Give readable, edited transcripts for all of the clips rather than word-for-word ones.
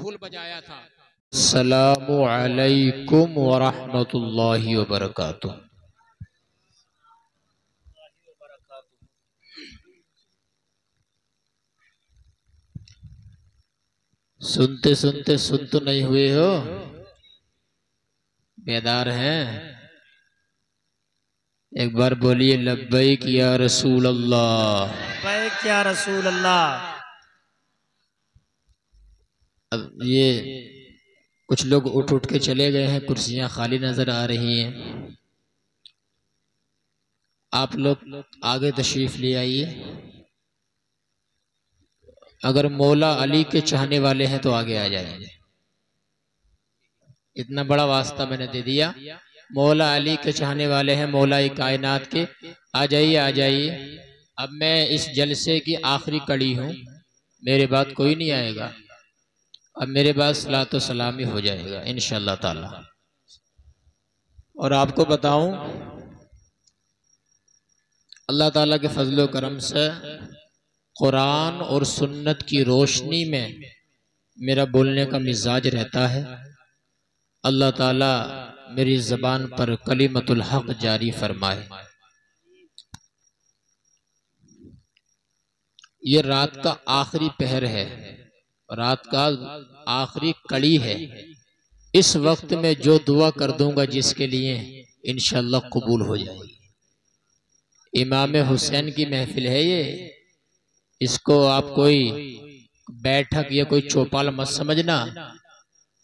ढोल बजाया था। अस्सलामु अलैकुम व रहमतुल्लाहि व बरकातुहू। सुनते सुनते सुन तो नहीं हुए हो? बेदार हैं? एक बार बोलिए लब्बैक या रसूल अल्लाह। लब्बैक या रसूल अल्लाह। अब ये कुछ लोग उठ उठ के चले गए हैं, कुर्सियां खाली नजर आ रही हैं। आप लोग आगे तशरीफ ले आइए। अगर मौला अली के चाहने वाले हैं तो आगे आ जाएंगे। इतना बड़ा वास्ता मैंने दे दिया। मौला अली के चाहने वाले हैं, मौला कायनात के, आ जाइए आ जाइए। अब मैं इस जलसे की आखिरी कड़ी हूँ, मेरे बाद कोई नहीं आएगा। अब मेरे बाद सलातो सलामी हो जाएगा इंशाअल्लाह ताला। और आपको बताऊं, अल्लाह ताला के फजलो करम से कुरान और सुन्नत की रोशनी में मेरा बोलने का मिजाज रहता है। अल्लाह ताला मेरी ज़बान पर कलिमतुल हक जारी फरमाए। ये रात का आखिरी पहर है, रात का आखिरी कड़ी है। इस वक्त में जो दुआ कर दूंगा जिसके लिए, इंशाअल्लाह कबूल हो जाएगी। इमाम हुसैन की महफिल है ये, इसको आप कोई बैठक या कोई चौपाल मत समझना।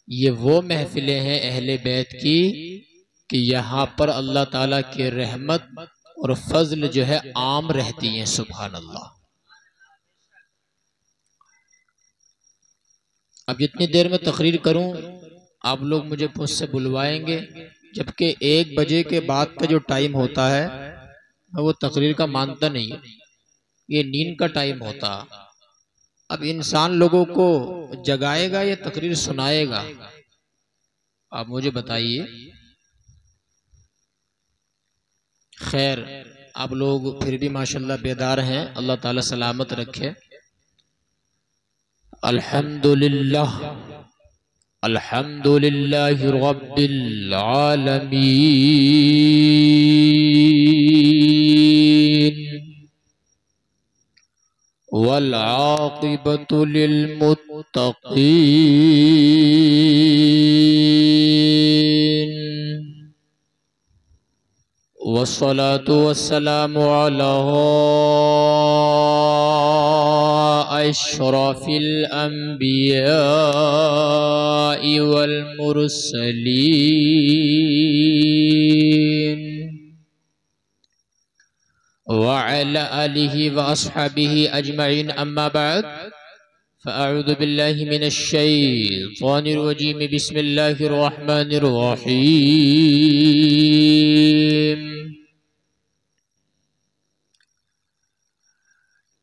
ये वो महफिलें हैं अहले बैत की कि यहाँ पर अल्लाह ताला की रहमत और फजल जो है आम रहती है। सुभान अल्लाह। अब जितनी देर में तकरीर करूं, आप लोग मुझसे बुलवाएंगे, जबकि 1 बजे के बाद का जो टाइम होता है मैं वो तकरीर का मानता नहीं, ये नींद का टाइम होता। अब इंसान लोगों को जगाएगा या तकरीर सुनाएगा, आप मुझे बताइए। खैर, आप लोग फिर भी माशाल्लाह बेदार हैं, अल्लाह ताला सलामत रखे। अल्हम्दुलिल्लाह अल्हम्दुलिल्लाहि रब्बिल आलमीन वल आक़िबतु लिल मुत्तक़ीन वस्सलातु वस्सलामु अला अशरफिल अंबिया'i वल मुरसलीन व अला आलिहि व अस्हाबिहि अजमईन। अम्मा बाद, फ़अऊज़ु बिल्लाहि मिनश शैतानिर रजीम। बिस्मिल्लाहिर रहमानिर रहीम।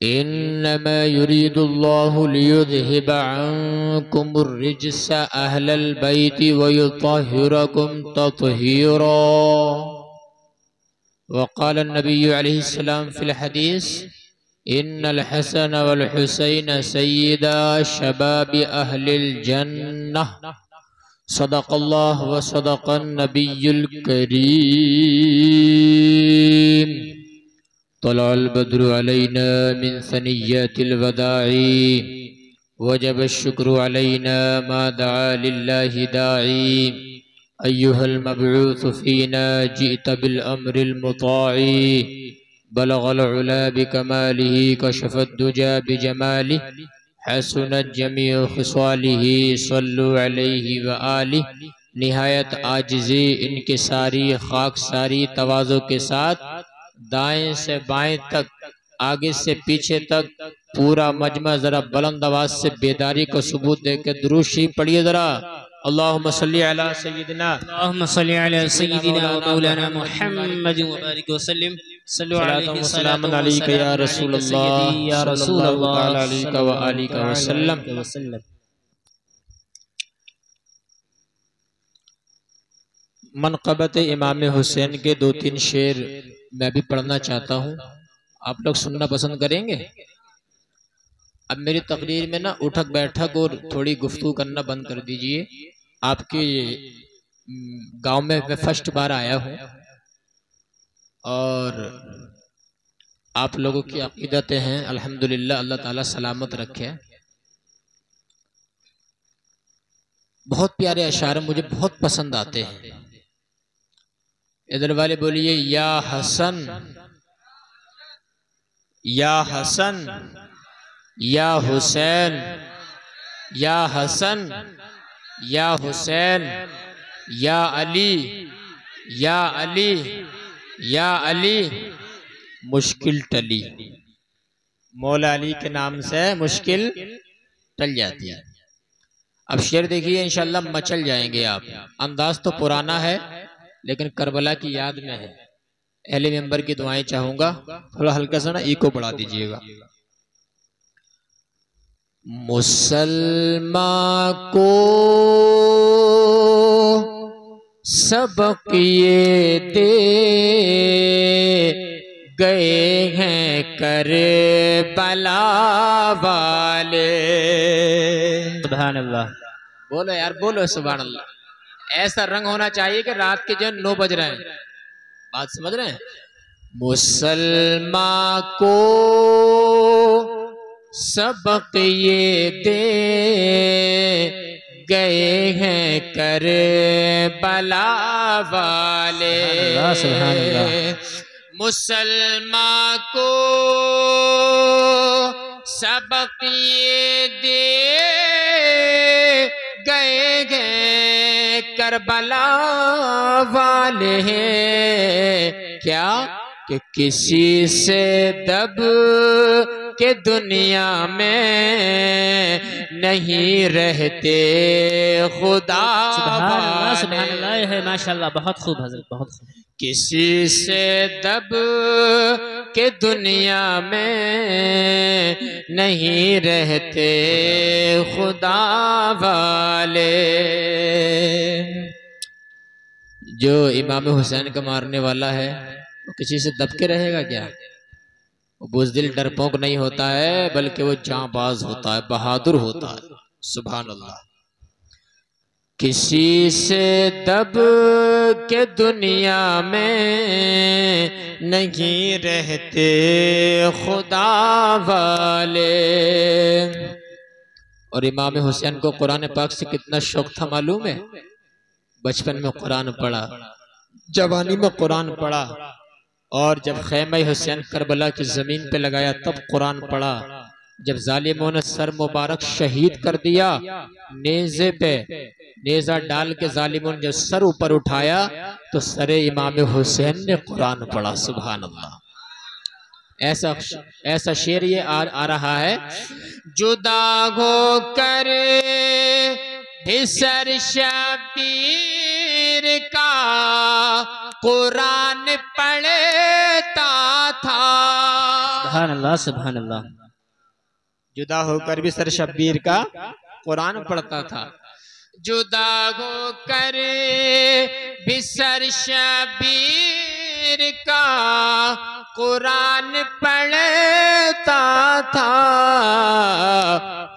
इन्नमा युरीदुल्लाहु लियुज़हिबा अन्कुमुर रिज्स अहलल बैति व युत्तहिरकुम तत्हीरा। वक़ाल नबी अलैहिस्सलाम फ़िल हदीस, इन्नल हसन वल हुसैन सय्यदा शबाबि अहलिल जन्नह। सदक़ल्लाह व सदक़न नबियुल करीम। तलअल बद्रु अलैना मिन सनिय्यतिल वदाई वजब शुक्र अलैना मा दआ लिल्लाहि दाई। अय्युहल मबऊस फीना जिअत बिल अम्रिल मुताई बलगल उला बिकमालिही कशफद दुजा बिजमालिही हसनत जमीउ खिसालिही सल्लु अलैहि व आलिहि। निहायत आजिज़ी इनके सारी खाकसारी तवाज़ो के साथ दाएं से बाएं तक, आगे से पीछे तक पूरा मजमा जरा बुलंद आवाज से बेदारी को सबूत देकर दुरूद शरीफ पढ़िए जरा। अल्लाहुम्मा सल्ली अला सय्यिदिना व मौलाना मुहम्मद व बारिक व सल्लिम। सल्लु अलैहि सलाम अलैका या रसूलल्लाह या रसूलल्लाह अलैका व आलिका व सल्लम। मनक़बत इमाम हुसैन के 2-3 शेर मैं भी पढ़ना चाहता हूँ, आप लोग सुनना पसंद करेंगे? अब मेरी तकरीर में ना उठक बैठक और थोड़ी गुफ्तगू करना बंद कर दीजिए। आपके गांव में मैं फर्स्ट बार आया हूँ और आप लोगों की अकीदतें हैं, अल्हम्दुलिल्लाह, अल्लाह ताला सलामत रखे। बहुत प्यारे अशार मुझे बहुत पसंद आते हैं। इधर वाले बोलिए या हसन या हसन या हुसैन, या हसन या हुसैन, या अली या अली या अली, मुश्किल टली। मौला अली के नाम से मुश्किल टल जाती है। अब शेर देखिए, इंशाल्लाह मचल जाएंगे आप। अंदाज तो पुराना है लेकिन करबला की याद में है। अहले मेंबर की दुआएं चाहूंगा, थोड़ा हल्का सा ना इको बढ़ा दीजिएगा। मुसलमान को सबक ये दे गए हैं करबला वाले। सुभान अल्लाह, बोलो यार, बोलो सुभान अल्लाह। ऐसा रंग होना चाहिए कि रात के जो 9 बज रहे हैं, बात समझ रहे हैं। मुसलमान को सबक ये दे गए हैं करबला वाले। मुसलमान को सबक ये दे गए हैं करबला वाले हैं। क्या कि किसी से दब के दुनिया में नहीं रहते खुदा वाले। सुभान अल्लाह है, माशाअल्लाह, बहुत खूब हज़रत, बहुत खूब। किसी से दब के दुनिया में नहीं रहते खुदा वाले। जो इमाम हुसैन का मारने वाला है वो किसी से दब के रहेगा क्या? वो बुज़दिल डरपोक नहीं होता है, बल्कि वो जांबाज होता है, बहादुर होता है। सुभान अल्लाह। किसी से दब के दुनिया में नहीं रहते खुदा वाले। और इमाम हुसैन को कुरान पाक से कितना शौक था मालूम है? बचपन में कुरान पढ़ा, जवानी में कुरान पढ़ा, और जब खैमा हुसैन करबला की जमीन पे लगाया तब कुरान पढ़ा। जब जालिमों ने सर मुबारक शहीद कर दिया, नेज़े पे नेज़ा डाल के जालिमों ने जब सर ऊपर उठाया तो सरे इमाम हुसैन ने कुरान पढ़ा। सुभान अल्लाह। ऐसा शेर ये आ रहा है। जुदा हो कर फिसर शबीर का कुरान पढ़ता था। सुभान अल्लाह, सुभान अल्लाह। जुदा होकर भी सर शब्बीर का कुरान पढ़ता था। जुदा होकर भी सर शब्बीर का कुरान पढ़ता था।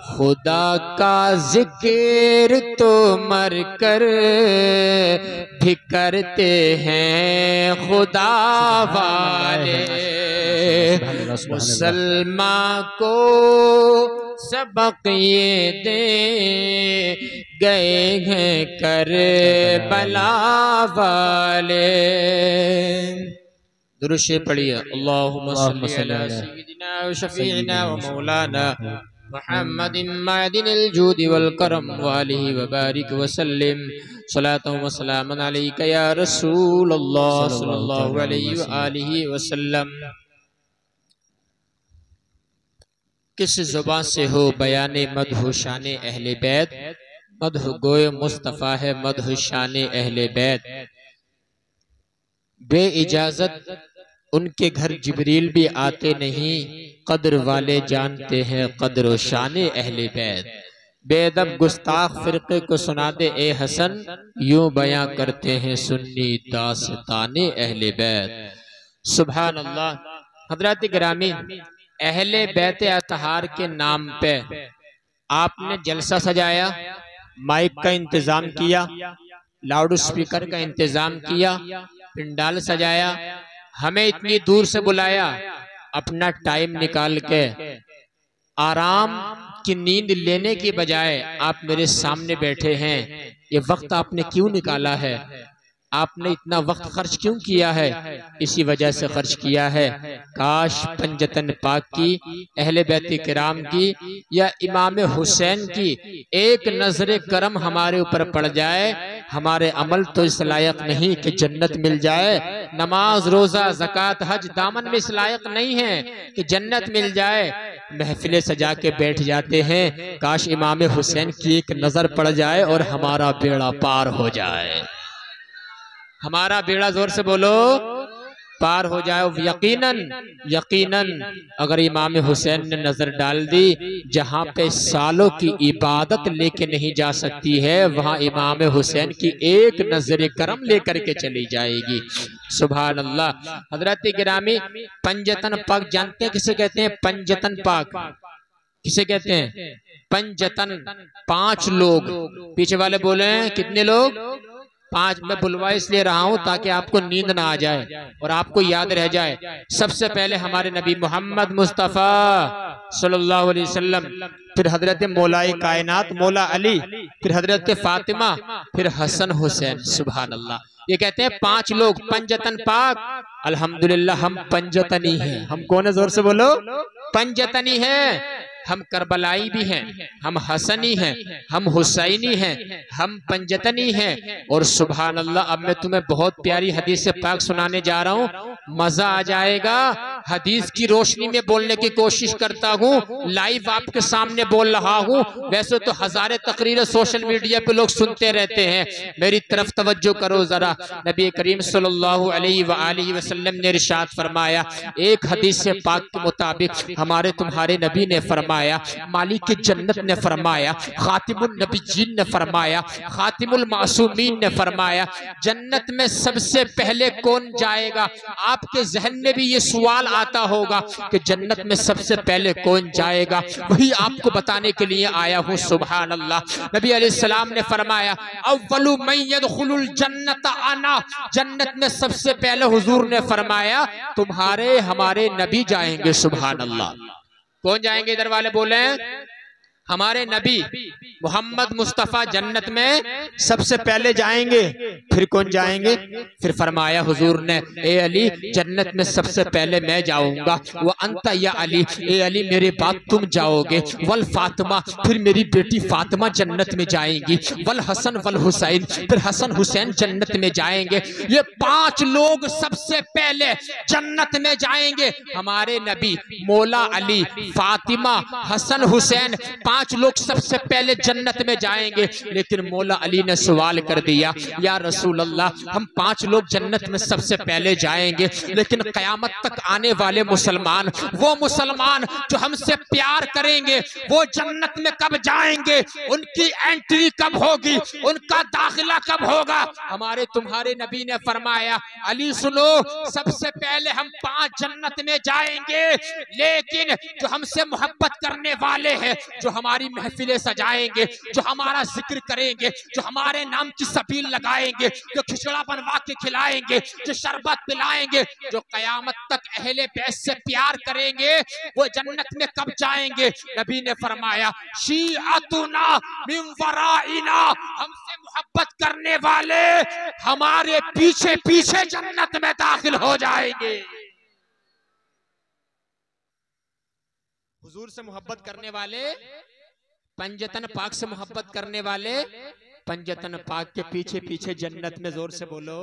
खुदा का जिक्र तो मर कर भी करते हैं खुदा वाले। मुसलमान को सबक ये दे गए हैं करबला वाले। दुरूद शरीफ पढ़िए। अल्लाहुम्मा सल्ली अला सय्यिदिना व शफीइना व मौलाना मुहम्मदिन मादिनिल जूदि वल करम व आलिहि व बारिक व सल्लिम सलातन व सलामन अलैका या रसूल अल्लाह सल्लल्लाहु अलैहि व आलिहि व सल्लम। किस जुबान से हो बयाने मदह शाने अहले बैत, मदह गोए मुस्तफ़ा है मदह शाने अहले बैत। बे इजाजत उनके घर जिब्रील भी आते नहीं, कद्र वाले जानते हैं कद्र शाने अहले बैत। बेदब गुस्ताख फिरके को सुना दे ए हसन, यूं बयां करते हैं सुन्नी दास्ताने अहले बैत। सुभान अल्लाह। हज़रात गिरामी, अहले बैत अतहार के नाम पे आपने जलसा सजाया, माइक का इंतजाम किया, लाउड स्पीकर का इंतजाम किया, पिंडाल सजाया, हमें इतनी दूर से बुलाया, अपना टाइम निकाल के आराम की नींद लेने के बजाय आप मेरे सामने बैठे हैं। ये वक्त आपने क्यों निकाला है? आपने इतना वक्त खर्च क्यों किया है? इसी वजह से खर्च किया है। काश पंजतन पाक की, अहले बैत किराम की या इमाम हुसैन की एक नजर करम हमारे ऊपर पड़ जाए। हमारे अमल तो इस लायक नहीं कि जन्नत मिल जाए, नमाज रोजा ज़कात हज दामन में इस लायक नहीं है कि जन्नत मिल जाए। महफिलें सजा के बैठ जाते हैं। काश इमाम हुसैन की एक नजर पड़ जाए और हमारा बेड़ा पार हो जाए। हमारा बेड़ा, जोर से बोलो, पार हो जाए। यकीनन यकीनन अगर इमाम हुसैन ने नजर डाल दी, जहां पे सालों की इबादत लेके नहीं जा सकती है, वहां इमाम हुसैन की एक नजर करम लेकर के चली जाएगी। सुभान अल्लाह। हजरत गिरामी, पंजतन पाक जानते हैं किसे कहते हैं? पंजतन पाक किसे कहते हैं? पंजतन, 5 लोग। पीछे वाले बोले कितने लोग? 5। मैं बुलवा इसलिए रहा हूं ताकि आपको नींद ना आ जाए और आपको याद रह जाए। सबसे पहले हमारे नबी मोहम्मद मुस्तफ़ा सल्लल्लाहु अलैहि वसल्लम, फिर हजरत मौलाए कायनात मौला अली, फिर हजरत फातिमा, फिर हसन हुसैन। सुभान अल्लाह। ये कहते हैं 5 लोग पंजतन पाक। अल्हम्दुलिल्लाह हम पंजतनी हैं। हम कौन है? जोर से बोलो, पंजतनी हैं। हम करबलाई भी हैं, हम हसनी हैं, हम हुसैनी हैं, हम पंजतनी हैं। और सुभान अल्लाह, अब मैं तुम्हें बहुत प्यारी हदीस से पाक सुनाने जा रहा हूँ, मजा आ जाएगा। हदीस की रोशनी में बोलने की कोशिश करता हूँ, लाइव आपके सामने बोल रहा हूँ। वैसे तो हजारे तकरीरें सोशल मीडिया पे लोग सुनते रहते हैं, मेरी तरफ तवज्जो करो जरा। नबी करीम सल्लल्लाहु अलैहि वसल्लम ने इरशाद फरमाया, एक हदीस से पाक के मुताबिक हमारे तुम्हारे नबी ने फरमाया, मालिक जन्नत ने फरमाया, खातिमुल नबीयीन ने फरमाया, खातिमुल मासूमीन ने फरमाया, जन्नत में सबसे पहले कौन जाएगा? आपके जहन में भी ये सवाल आता होगा कि जन्नत में सबसे पहले कौन जाएगा? वही आपको बताने के लिए आया हूँ। सुभान अल्लाह। नबी अलैहिस्सलाम ने फरमाया, अव्वलु मन यदखुलुल जन्नत आना, जन्नत में सबसे पहले हुजूर ने फरमाया तुम्हारे हमारे नबी जाएंगे। सुभान अल्लाह। कौन जाएंगे? इधर वाले बोले हमारे नबी मोहम्मद मुस्तफ़ा जन्नत में सबसे पहले जाएंगे। फिर कौन जाएंगे? फिर फरमाया हुजूर ने, ए अली जन्नत में सबसे पहले मैं जाऊंगा, वो अंता या अली, ए अली मेरे बाद तुम जाओगे, वल फातिमा, फिर मेरी बेटी फातिमा जन्नत में जाएंगी, वल हसन वल हुसैन, फिर हसन हुसैन जन्नत में जाएंगे। ये 5 लोग सबसे पहले जन्नत में जाएंगे। हमारे नबी, मौला अली, फातिमा, हसन हुसैन, 5 लोग सबसे पहले जन्नत में जाएंगे। लेकिन मौला अली ने सवाल कर दिया, या रसूल अल्लाह, हम 5 लोग जन्नत में सबसे पहले जाएंगे, लेकिन कयामत तक आने वाले मुसलमान, वो मुसलमान जो हमसे प्यार करेंगे, वो जन्नत में कब जाएंगे? उनकी एंट्री कब होगी? उनका दाखिला कब होगा? हमारे तुम्हारे नबी ने फरमाया, अली सुनो, सबसे पहले हम 5 जन्नत में जाएंगे, लेकिन जो हमसे मोहब्बत करने वाले हैं, जो हमारी महफिलें सजाएंगे, जो हमारा जिक्र करेंगे, जो हमारे नाम की सबील लगाएंगे, जो खिचड़ा बनवा के खिलाएंगे, जो शरबत पिलाएंगे, जो कयामत तक अहले बैत से प्यार करेंगे, वो जन्नत में कब जाएंगे? नबी ने फरमाया, शीअतुना मिन वराइना, हमसे मोहब्बत करने वाले हमारे पीछे पीछे जन्नत में दाखिल हो जाएंगे। हुजूर से मोहब्बत करने वाले, पंजतन पाक से मोहब्बत करने वाले, पंजतन पाक के पीछे पीछे जन्नत में, जोर से बोलो,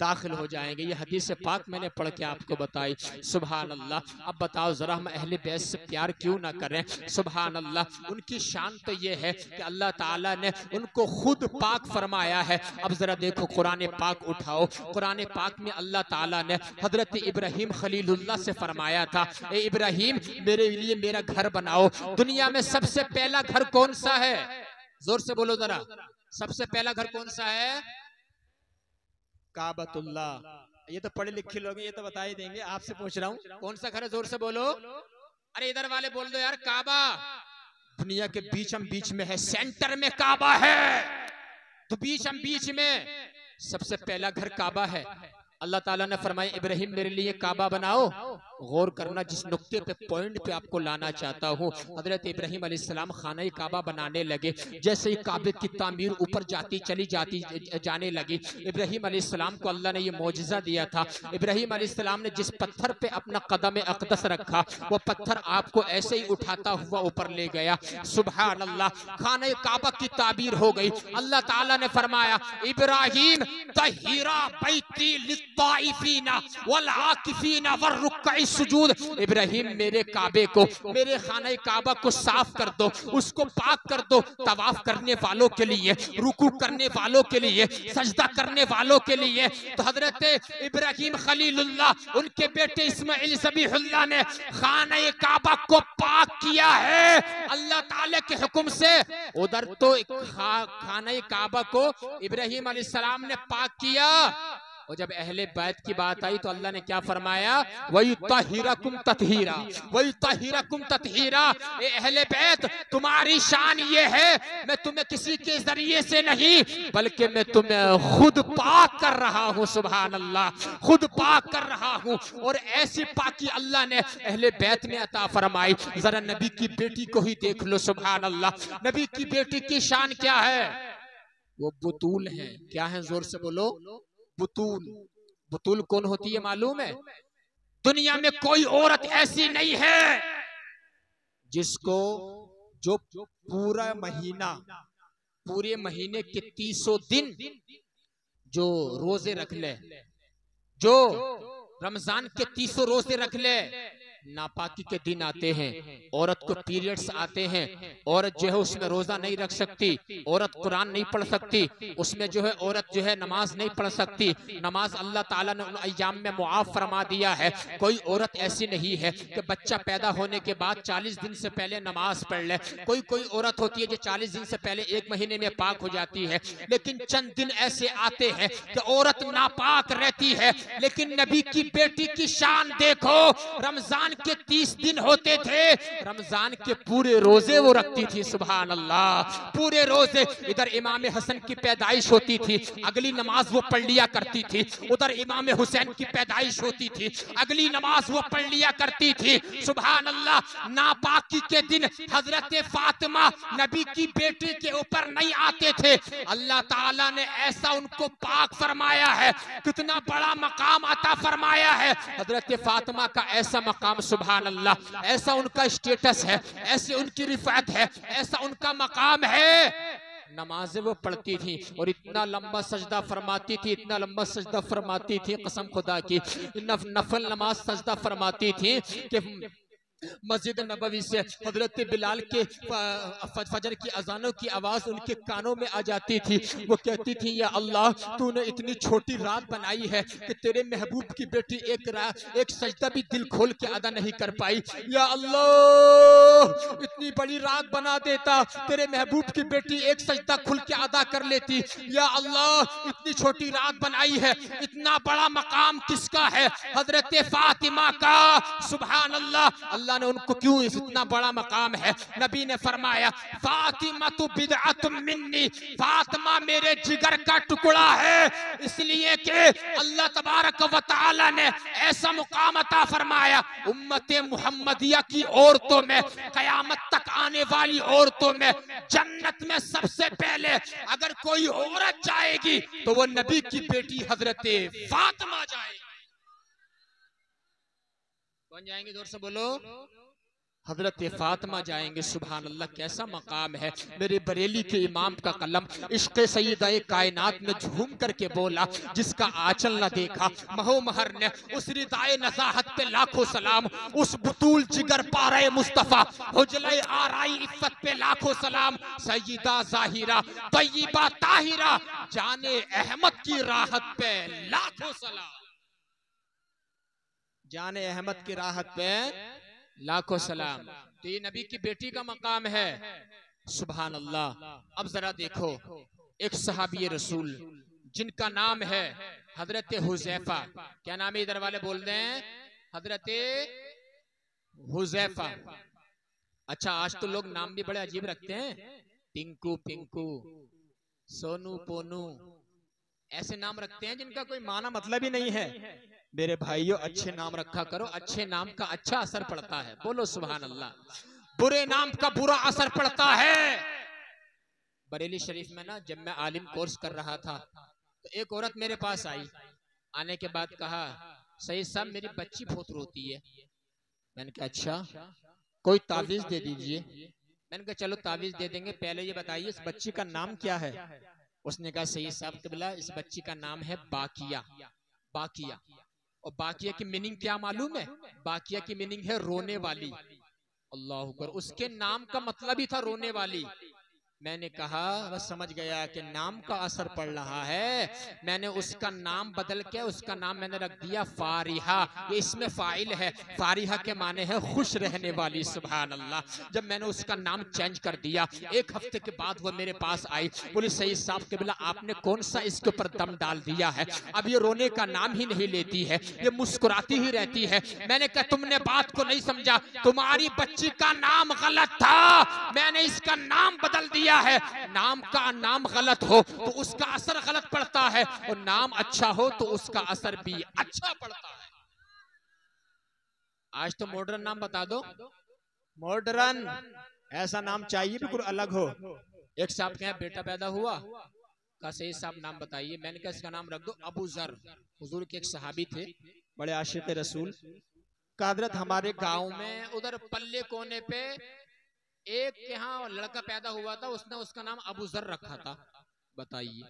दाखिल हो जाएंगे। ये हदीस पाक मैंने पढ़ के आपको बताई। सुभान अल्लाह। अब बताओ जरा हम अहले बैत से प्यार क्यों ना करें? सुभान अल्लाह। उनकी शान तो ये है कि अल्लाह ताला ने उनको खुद पाक फरमाया है। अब जरा देखो, कुरान पाक उठाओ, कुरान पाक में अल्लाह ताला ने हजरत इब्राहिम खलीलुल्लाह से फरमाया था, ए इब्राहिम मेरे लिए मेरा घर बनाओ। दुनिया में सबसे पहला घर कौन सा है? जोर से बोलो जरा, सबसे पहला घर कौन सा है? काबतुल्लाह। ये तो पढ़े लिखे लोग, ये तो बता ही देंगे, आपसे पूछ रहा हूँ कौन सा घर है? जोर से बोलो। अरे इधर वाले बोल दो यार, काबा दुनिया के बीच में है, सेंटर में काबा है, तो बीच में सबसे पहला घर काबा है। अल्लाह ताला ने फरमाया इब्राहिम मेरे लिए काबा बनाओ। गौर करना, जिस नुक्ते पे पॉइंट पे आपको लाना चाहता हूँ, हजरत इब्राहिम अलैहिस्सलाम खाना काबा बनाने लगे। जैसे ही काबे की तामीर ऊपर जाने लगी, इब्राहिम अलैहिस्सलाम को अल्लाह ने ये मौजज़ा दिया था। इब्राहिम अलैहिस्सलाम ने जिस पत्थर पे अपना कदम अक़दस रखा, वो पत्थर आपको ऐसे ही उठाता हुआ ऊपर ले गया। सुभान अल्लाह, खाना काबा की ताबीर हो गई। अल्लाह ताला ने फरमाया इब्राहिम तहीरा बैती लित्ताइफीना वल आकिफीना वर्रुक्काइ सुजूद। इब्राहिम मेरे काबे को, मेरे खाना काबा को साफ कर दो, उसको पाक कर दो, तवाफ करने वालों के लिए, रुकू करने वालों के लिए, सजदा करने वालों के लिए। तो हजरत इब्राहिम खलीलुल्लाह, उनके बेटे इस्माइल ज़बीहुल्लाह ने खाना काबा को पाक किया है अल्लाह ताला के हुक्म से। उधर तो खाना काबा को इब्राहिम अलैहिस्सलाम ने पाक किया, और जब अहले बैत की बात आई तो अल्लाह ने क्या फरमाया, वयुत्तहिरकुम तत्हीरा, वयुत्तहिरकुम तत्हीरा। ए अहले बैत, तुम्हारी शान ये है, मैं तुम्हें किसी के जरिए से नहीं बल्कि मैं तुम्हें खुद पाक कर रहा हूँ। सुभान अल्लाह, खुद पाक कर रहा हूँ। और ऐसी पाकी अल्लाह ने अहले बैत में अता फरमाई। जरा नबी की बेटी को ही देख लो, सुभान अल्लाह, नबी की बेटी की शान क्या है, वो बुतूल है। क्या है, जोर से बोलो, बुतूल। बुतूल कौन होती है मालूम है? दुनिया में कोई औरत ऐसी नहीं है जिसको जो पूरा महीना, पूरे महीने के 300 दिन जो रोजे रख ले, जो रमजान के 300 रोजे रख ले, नापाकी के दिन आते हैं, औरत को पीरियड्स आते हैं, औरत जो है उसमें रोजा नहीं रख सकती, औरत कुरान नहीं पढ़ सकती, उसमें जो है औरत जो है नमाज नहीं पढ़ सकती। नमाज अल्लाह ताला ने उन अय्याम में मुआफ फरमा दिया है। कोई औरत ऐसी नहीं है कि बच्चा पैदा होने के बाद 40 दिन से पहले नमाज पढ़ ले। कोई औरत होती है जो 40 दिन से पहले 1 महीने में पाक हो जाती है, लेकिन चंद दिन ऐसे आते हैं कि औरत नापाक रहती है। लेकिन नबी की बेटी की शान देखो, रमजान के 30 दिन होते थे, रमजान के पूरे रोजे वो रखती थी। सुभान अल्लाह, पूरे रोजे। इधर इमाम हसन की पैदाइश होती थी, अगली नमाज वो पढ़ लिया करती थी। उधर इमाम हुसैन की पैदाइश होती थी, अगली नमाज वो पढ़ लिया करती थी। सुभान अल्लाह, नापाकी के दिन हजरत फातिमा नबी की बेटी के ऊपर नहीं आते थे। अल्लाह ताला ने ऐसा उनको पाक फरमाया है, कितना बड़ा मकाम अता फरमाया है। हजरत फातिमा का ऐसा मकाम, सुभान अल्लाह, ऐसा उनका स्टेटस है, ऐसे उनकी रिफात है, ऐसा उनका मकाम है। नमाजें वो पढ़ती थी और इतना लंबा सजदा फरमाती थी, इतना लंबा सजदा फरमाती थी, कसम खुदा की, नफल नमाज सजदा फरमाती थी कि मस्जिद नबवी से हजरत बिलाल के फजर की अजानों की आवाज उनके कानों में आ जाती थी। वो कहती थी, या अल्लाह, तूने इतनी छोटी रात बनाई है कि तेरे महबूब की बेटी एक सजदा भी दिल खोल के अदा नहीं कर पाई। या अल्लाह, इतनी बड़ी रात बना देता, तेरे महबूब की बेटी एक सजदा खुल के अदा कर लेती। या अल्लाह, इतनी छोटी रात बनाई है, इतना बड़ा मकाम किसका है? हजरत फातिमा का। सुभान अल्लाह, अल्लाह ने उनको क्यों इतना बड़ा मकाम है? नबी ने फरमाया, फातिमा तु बिदअतुम मिन्नी, फातिमा मेरे जिगर का टुकड़ा है। इसलिए कि अल्लाह तबारक व तआला ने ऐसा मुकाम अता फरमाया, उम्मते मुहम्मदिया की औरतों में, कयामत तक आने वाली औरतों में, जन्नत में सबसे पहले अगर कोई औरत जाएगी तो वो नबी की बेटी हजरत फातिमा जाएगी। कौन जाएंगे? जोर से बोलो, हजरत फातिमा जाएंगे। सुभान अल्लाह, कैसा मकाम है। मेरे बरेली के इमाम का कलम इश्क़ सय्यदा कायनात में झूम करके बोला, जिसका आंचल न देखा महो महर ने, उस रिदाए नज़ाहत पे लाखों सलाम, उस बुतूल जिगर पारे मुस्तफ़ा हुजले आराई इफ़्फ़त पे लाखों सलाम। सय्यदा ज़ाहिरा तय्यबा ताहिरा जाने अहमद की राहत पे लाखों सलाम, जाने अहमद की राहत पे लाखों सलाम। तो ये नबी की बेटी का मकाम है। सुभान अल्लाह। अब जरा देखो, एक सहाबी रसूल जिनका नाम है हजरत हुज़ैफा। क्या नाम है? इधर वाले बोल रहे हैं, हजरत हुजैफा। अच्छा, आज तो लोग नाम भी बड़े अजीब रखते हैं, टिंकू पिंकू, सोनू पोनू, ऐसे नाम रखते हैं जिनका कोई माना मतलब ही नहीं है। मेरे भाइयों, अच्छे नाम रखा करो, अच्छे नाम का अच्छा असर पड़ता है। बोलो सुभान अल्लाह। बुरे नाम का बुरा असर पड़ता है। बरेली शरीफ में ना, जब मैं आलिम कोर्स कर रहा था तो एक औरत मेरे पास आई। आने के बाद कहा, सही साहब मेरी बच्ची बहुत रोती है। मैंने कहा अच्छा, कोई तावीज दे दीजिए। मैंने कहा चलो तावीज दे देंगे, पहले ये बताइए इस बच्ची का नाम क्या है। उसने कहा सही साहब क़िबला, इस बच्ची का नाम है बाकिया। बाकिया। और बाकिया की मीनिंग क्या मालूम है? बाकिया की मीनिंग है रोने वाली। अल्लाह अकबर। उसके नाम का मतलब ही था रोने वाली। मैंने कहा बस समझ गया कि नाम का असर पड़ रहा है। मैंने उसका नाम बदल के उसका नाम मैंने रख दिया फारिहा। ये इसमें फाइल है। फारिहा के माने है खुश रहने वाली। सुभान अल्लाह। जब मैंने उसका नाम चेंज कर दिया, एक हफ्ते के बाद वो मेरे पास आई, बोली सही साहब क़िबला आपने कौन सा इसके ऊपर दम डाल दिया है, अब ये रोने का नाम ही नहीं लेती है, ये मुस्कुराती ही रहती है। मैंने कहा तुमने बात को नहीं समझा, तुम्हारी बच्ची का नाम गलत था, मैंने इसका नाम बदल दिया है। नाम का नाम गलत हो तो उसका असर गलत पड़ता है, और नाम अच्छा हो तो उसका असर भी अच्छा पड़ता है। आज तो मॉडर्न नाम बता दो, मॉडर्न ऐसा नाम चाहिए बिल्कुल अलग हो। एक साहब के यहाँ बेटा पैदा हुआ, का सही साहब नाम बताइए। मैंने कहा इसका नाम रख दो अबू जर। हुजूर के एक सहाबी थे, बड़े आशिक रसूल। कादरत हमारे गांव में उधर पल्ले कोने पे एक के यहाँ लड़का पैदा हुआ था, उसने उसका नाम अबू जर रखा था। बताइए,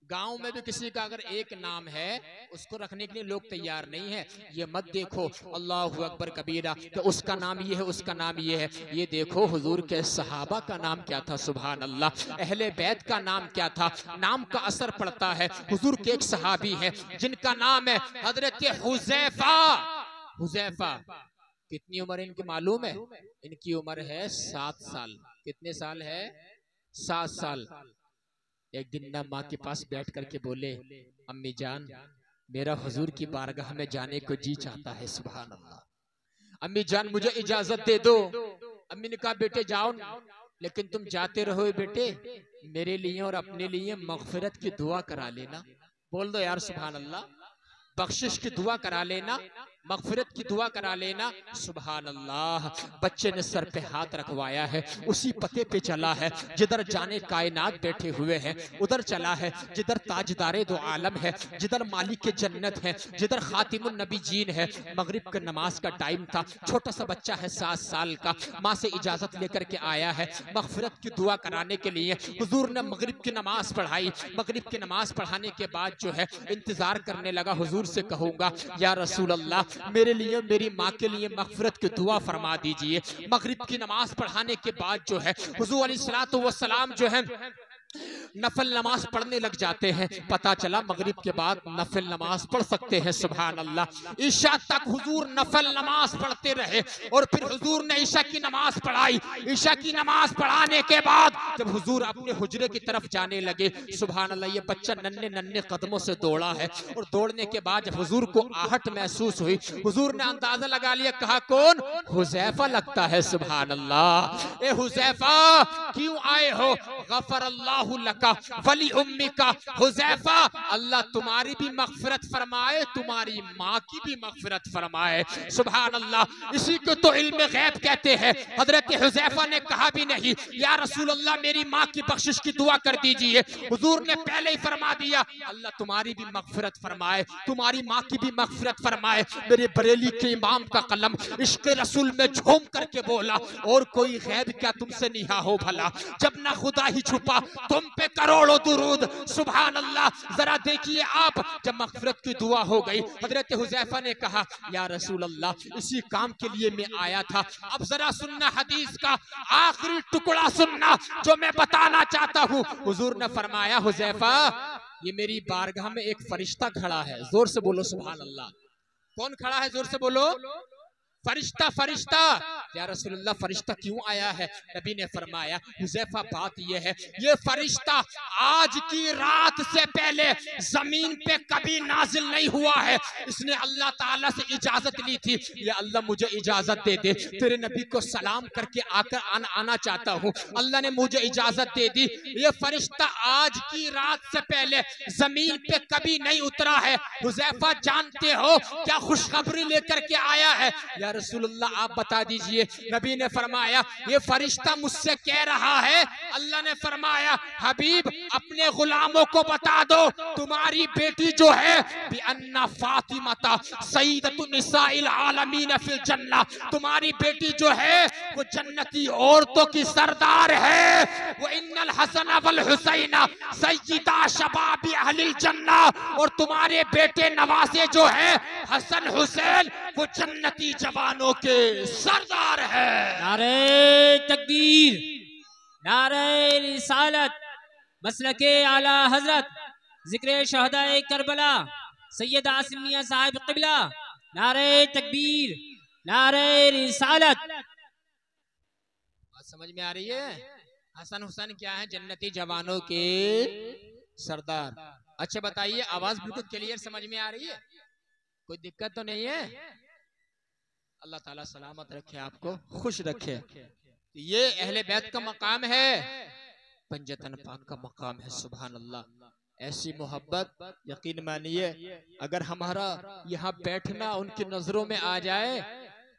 गांव में भी किसी का अगर एक नाम है उसको रखने के लिए लोग तैयार नहीं है। ये मत देखो अल्लाहु अकबर कबीरा कि उसका नाम ये है उसका नाम ये है। ये देखो हुजूर के सहाबा का नाम क्या था, सुभान अल्लाह, अहले बैत का नाम क्या था। नाम का असर पड़ता है। हुजूर के एक सहाबी है जिनका नाम है हजरत हुजैफा। हुजैफा, कितनी उम्र इनकी मालूम है? इनकी उम्र है 7 साल। कितने साल है? 7 साल। एक दिन ना माँ के पास बैठ करके बोले, अम्मी जान मेरा हुजूर की बारगाह में जाने को जी चाहता है। सुभान अल्लाह। अम्मी जान मुझे इजाजत दे दो। अम्मी ने कहा बेटे जाओ, लेकिन तुम जाते रहो बेटे, मेरे लिए और अपने लिए मगफिरत की दुआ करा लेना। बोल दो यार सुभान अल्लाह। बख्शिश की दुआ करा लेना, मगफिरत की दुआ करा लेना। सुभान अल्लाह। बच्चे ने सर पे हाथ रखवाया है, उसी पते पे चला है जिधर जाने कायनात बैठे हुए हैं, उधर चला है जिधर ताजदारे दो आलम है, जिधर मालिक के जन्नत है, जिधर खातिमुन नबी जीन है। मगरिब के नमाज का टाइम था, छोटा सा बच्चा है 7 साल का, माँ से इजाजत लेकर के आया है मगफिरत की दुआ कराने के लिए। हुजूर ने मगरिब की नमाज पढ़ाई। मगरिब की नमाज पढ़ाने के बाद जो है इंतजार करने लगा, हुजूर से कहूंगा या रसूल अल्लाह मेरे लिए मेरी माँ के लिए मगफिरत की दुआ फरमा दीजिए। मगरिब की नमाज पढ़ाने के बाद जो है हुजूर अलैहिस्सलातु वस्सलाम जो है नफल नमाज पढ़ने लग जाते हैं। पता चला मगरिब के बाद नफल नमाज पढ़ सकते हैं। सुभान अल्लाह। ईशा तक हुजूर नफल नमाज पढ़ते रहे, और फिर हुजूर ने ईशा की नमाज पढ़ाई। ईशा की नमाज पढ़ाने के बाद जब हुजूर अपने हुजरे की तरफ जाने लगे, सुभान अल्लाह, ये बच्चा नन्हे नन्हे कदमों से दौड़ा है, और दौड़ने के बाद जब हुजूर को आहट महसूस हुई, हुजूर ने अंदाजा लगा लिया, कहा कौन? हुजैफा लगता है। सुभान अल्लाह। ए हुजैफा क्यों आए हो? गफर अल्लाह लका वली उम्मिका। हुजैफा अल्लाह तुम्हारी भी मगफिरत फरमाए, तुम्हारी माँ की भी मगफिरत फरमाए। सुभान अल्लाह। इसी को तो इल्म गैब कहते हैं। हजरत हुजैफा ने कहा भी नहीं या रसूल अल्लाह मेरी माँ की बख्शिश की दुआ कर दीजिए, हुजूर ने पहले ही फरमा दिया अल्लाह तुम्हारी भी मगफिरत फरमाए, तुम्हारी माँ की भी मगफिरत फरमाए। मेरे बरेली के इमाम का कलम इश्क रसूल में झूम करके बोला, और कोई गैब क्या तुमसे निहा हो भला, जब ना खुदा ही छुपा तुम पे करोड़ों दुरूद। सुभान अल्लाह। जरा देखिए आप, जब मगफिरत की दुआ हो गई, हजरत हुजैफा ने कहा या रसूल अल्लाह इसी काम के लिए मैं आया था। अब जरा सुनना, हदीस का आखिरी टुकड़ा सुनना जो मैं बताना चाहता हूँ। हुजूर ने फरमाया हुजैफा ये मेरी बारगाह में एक फरिश्ता खड़ा है। जोर से बोलो सुभान अल्लाह। कौन खड़ा है? जोर से बोलो। फरिश्ता फरिश्ता, या रसूलुल्लाह फरिश्ता क्यों आया है? नबी ने फरमाया, हुज़ैफा बात यह है, ये फरिश्ता आज की रात से पहले जमीन पे कभी नाजिल नहीं हुआ है। इसने अल्लाह ताला से इजाजत ली थी, या अल्लाह मुझे इजाजत दे दे, तेरे नबी को सलाम करके आकर आना चाहता हूँ। अल्लाह ने मुझे इजाजत दे दी। ये फरिश्ता आज की रात से पहले जमीन पे कभी नहीं उतरा है। हुज़ैफा जानते हो क्या खुशखबरी लेकर के आया है? या रसूलुल्लाह आप बता दीजिए। नबी ने फरमाया, ये फरिश्ता मुझसे कह रहा है, अल्लाह ने फरमाया, हबीब अपने गुलामों को बता दो, तुम्हारी बेटी जो है बिअन्ना फातिमा सय्यदतु निसाइल आलमीन फिल जन्नह, तुम्हारी बेटी जो है वो जन्नती औरतों की सरदार है। वो इन्नल हसन वल हुसैन सय्यदा शबाबी अहलिल जन्नह, और तुम्हारे बेटे नवासे जो है हसन हुसैन वो जन्नती जवानों के सरदार है। नारे तकबीर, नारे रिसालत, मसलके आला हजरत, जिक्र शहदाए करबला, सैयद आसिम मियां साहिब क़िबला, नारे तकबीर, नारे रिसालत। बात समझ में आ रही है? हसन हुसैन क्या है? जन्नती जवानों के सरदार। अच्छा बताइए, आवाज बिल्कुल क्लियर समझ में आ रही है? कोई दिक्कत तो नहीं है? अल्लाह ताला सलामत रखे, आपको खुश रखे। ये अहले बैत का मकाम है, पंजतन पाक का मकाम है। सुभान अल्लाह। ऐसी मोहब्बत यकीन मानिए, अगर हमारा यहाँ बैठना उनकी नजरों में आ जाए,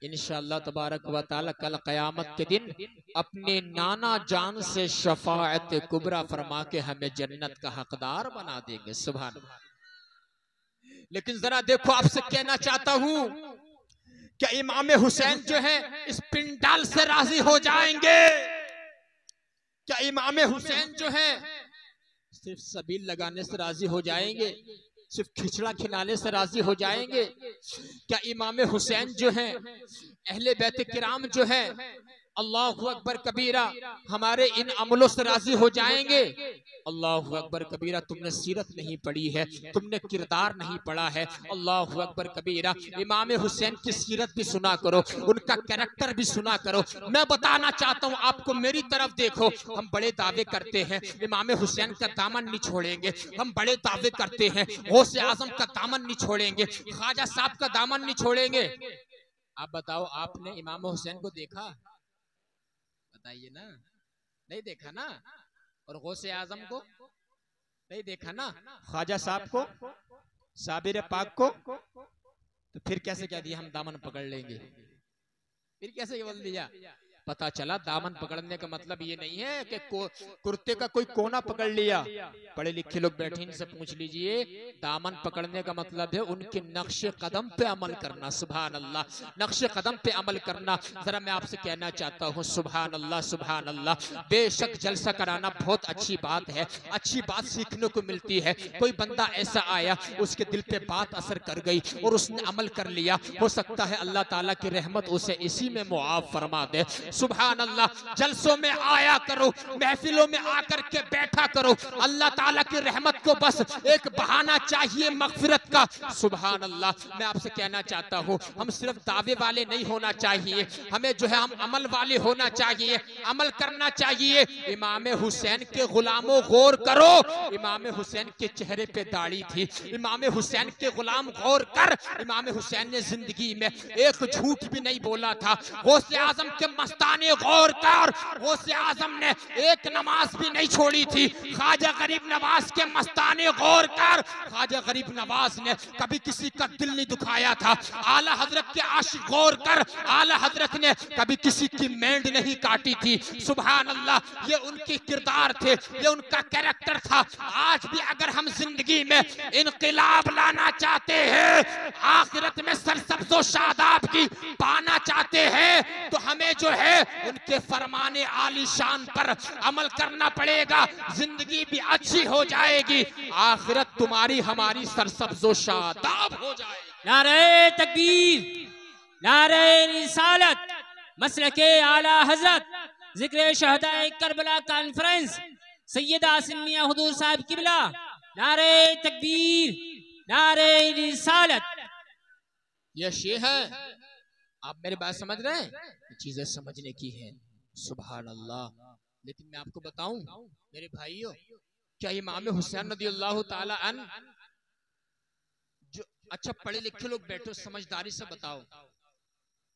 इंशाअल्लाह तबारक व तआला कल क़यामत के दिन अपने नाना जान से शफाअत कुबरा फरमा के हमें जन्नत का हकदार बना देंगे। सुभान अल्लाह। लेकिन जरा देखो, आपसे कहना चाहता हूँ, क्या इमाम हुसैन जो है इस पिंडाल से राजी हो जाएंगे? क्या इमाम हुसैन जो है सिर्फ सबील लगाने से राजी हो जाएंगे? सिर्फ खिचड़ा खिलाने से राजी हो जाएंगे? क्या इमाम हुसैन जो है, अहले बैत किराम जो है, अल्लाहु अकबर कबीरा, हमारे इन अमलों से राजी हो जाएंगे? अल्लाहु अकबर कबीरा, तुमने सीरत नहीं पढ़ी है, तुमने किरदार नहीं पढ़ा है। अल्लाहु अकबर कबीरा, इमाम हुसैन की सीरत भी सुना करो, उनका कैरेक्टर भी सुना करो। मैं बताना चाहता हूँ आपको, मेरी तरफ देखो। हम बड़े दावे करते हैं इमाम हुसैन का दामन नहीं छोड़ेंगे, हम बड़े दावे करते हैं गौसे आजम का दामन नहीं छोड़ेंगे, ख्वाजा साहब का दामन नहीं छोड़ेंगे। आप बताओ, आपने इमाम हुसैन को देखा? बताइए ना, नहीं देखा ना? और गौसे आजम को नहीं देखा ना? ख्वाजा साहब को, साबिर पाक को, तो फिर कैसे कह दिया हम दामन पकड़ लेंगे? फिर कैसे ये बोल दिया? पता चला दामन पकड़ने का मतलब ये नहीं है कि कुर्ते का कोई कोना पकड़ लिया। पढ़े लिखे लोग बैठे, इनसे पूछ लीजिए, दामन पकड़ने का मतलब है उनके नक्शे कदम पे अमल करना। सुभान अल्लाह, नक्शे कदम पे अमल करना। जरा मैं आपसे कहना चाहता हूँ, सुभान अल्लाह, सुभान अल्लाह। बेशक जलसा कराना बहुत अच्छी बात है, अच्छी बात सीखने को मिलती है। कोई बंदा ऐसा आया, उसके दिल पे बात असर कर गई और उसने अमल कर लिया, हो सकता है अल्लाह ताला की रहमत उसे इसी में मुआफ फरमा दे। सुभान अल्लाह। जलसों में आया करो, महफिलों में आकर के बैठा करो। अल्लाह ताला की रहमत को बस एक बहाना चाहिए मगफिरत का। सुभान अल्लाह। मैं आपसे कहना चाहता हूँ, हम सिर्फ दावे वाले नहीं होना चाहिए, हमें जो है हम अमल वाले होना चाहिए, अमल करना चाहिए। इमाम हुसैन के गुलामों गौर करो, इमाम हुसैन के चेहरे पे दाढ़ी थी। इमाम हुसैन के गुलाम गौर कर, इमाम हुसैन ने जिंदगी में एक झूठ भी नहीं बोला था। गौसे आजम के मस्ताने गौर कर, गौसे आजम ने एक नमाज भी नहीं छोड़ी थी। ख्वाजा गरीब नवाज के मस्ताने गौर कर, ख्वाजा गरीब नवाज ने कभी किसी का दिल नहीं दुखाया था। आला हजरत के आशिक गौर कर, आला हजरत ने कभी किसी की मेंढ नहीं काटी थी। सुभान अल्लाह। ये उनके किरदार थे, ये उनका कैरेक्टर था। आज भी अगर हम जिंदगी में इनकलाब लाना चाहते हैं, आखिरत में सरसब्ज़ो शादाब की पाना चाहते हैं, तो हमें जो है उनके फरमाने आलीशान पर अमल करना पड़ेगा। जिंदगी भी अच्छी हो जाएगी, आखिरत तुम्हारी हमारी सरसब्ज़ो शादाब हो जाएगी। नारे तकबीर, नारे रिसालत, मसलके आला हजरत, जिक्र शहदाए करबला कॉन्फ्रेंस, सैयद आसिम मियां हुजूर साहब किबला। नारे तकबीर, नारे रिसालत। ये शेर है आप मेरी बात समझ रहे हैं? चीजें समझने की है। सुभान अल्लाह। लेकिन मैं आपको बताऊं मेरे भाइयों, क्या इमाम हुसैन रज़ियल्लाहु ताला अन्हु, जो अच्छा पढ़े लिखे लोग बैठो समझदारी से बताओ,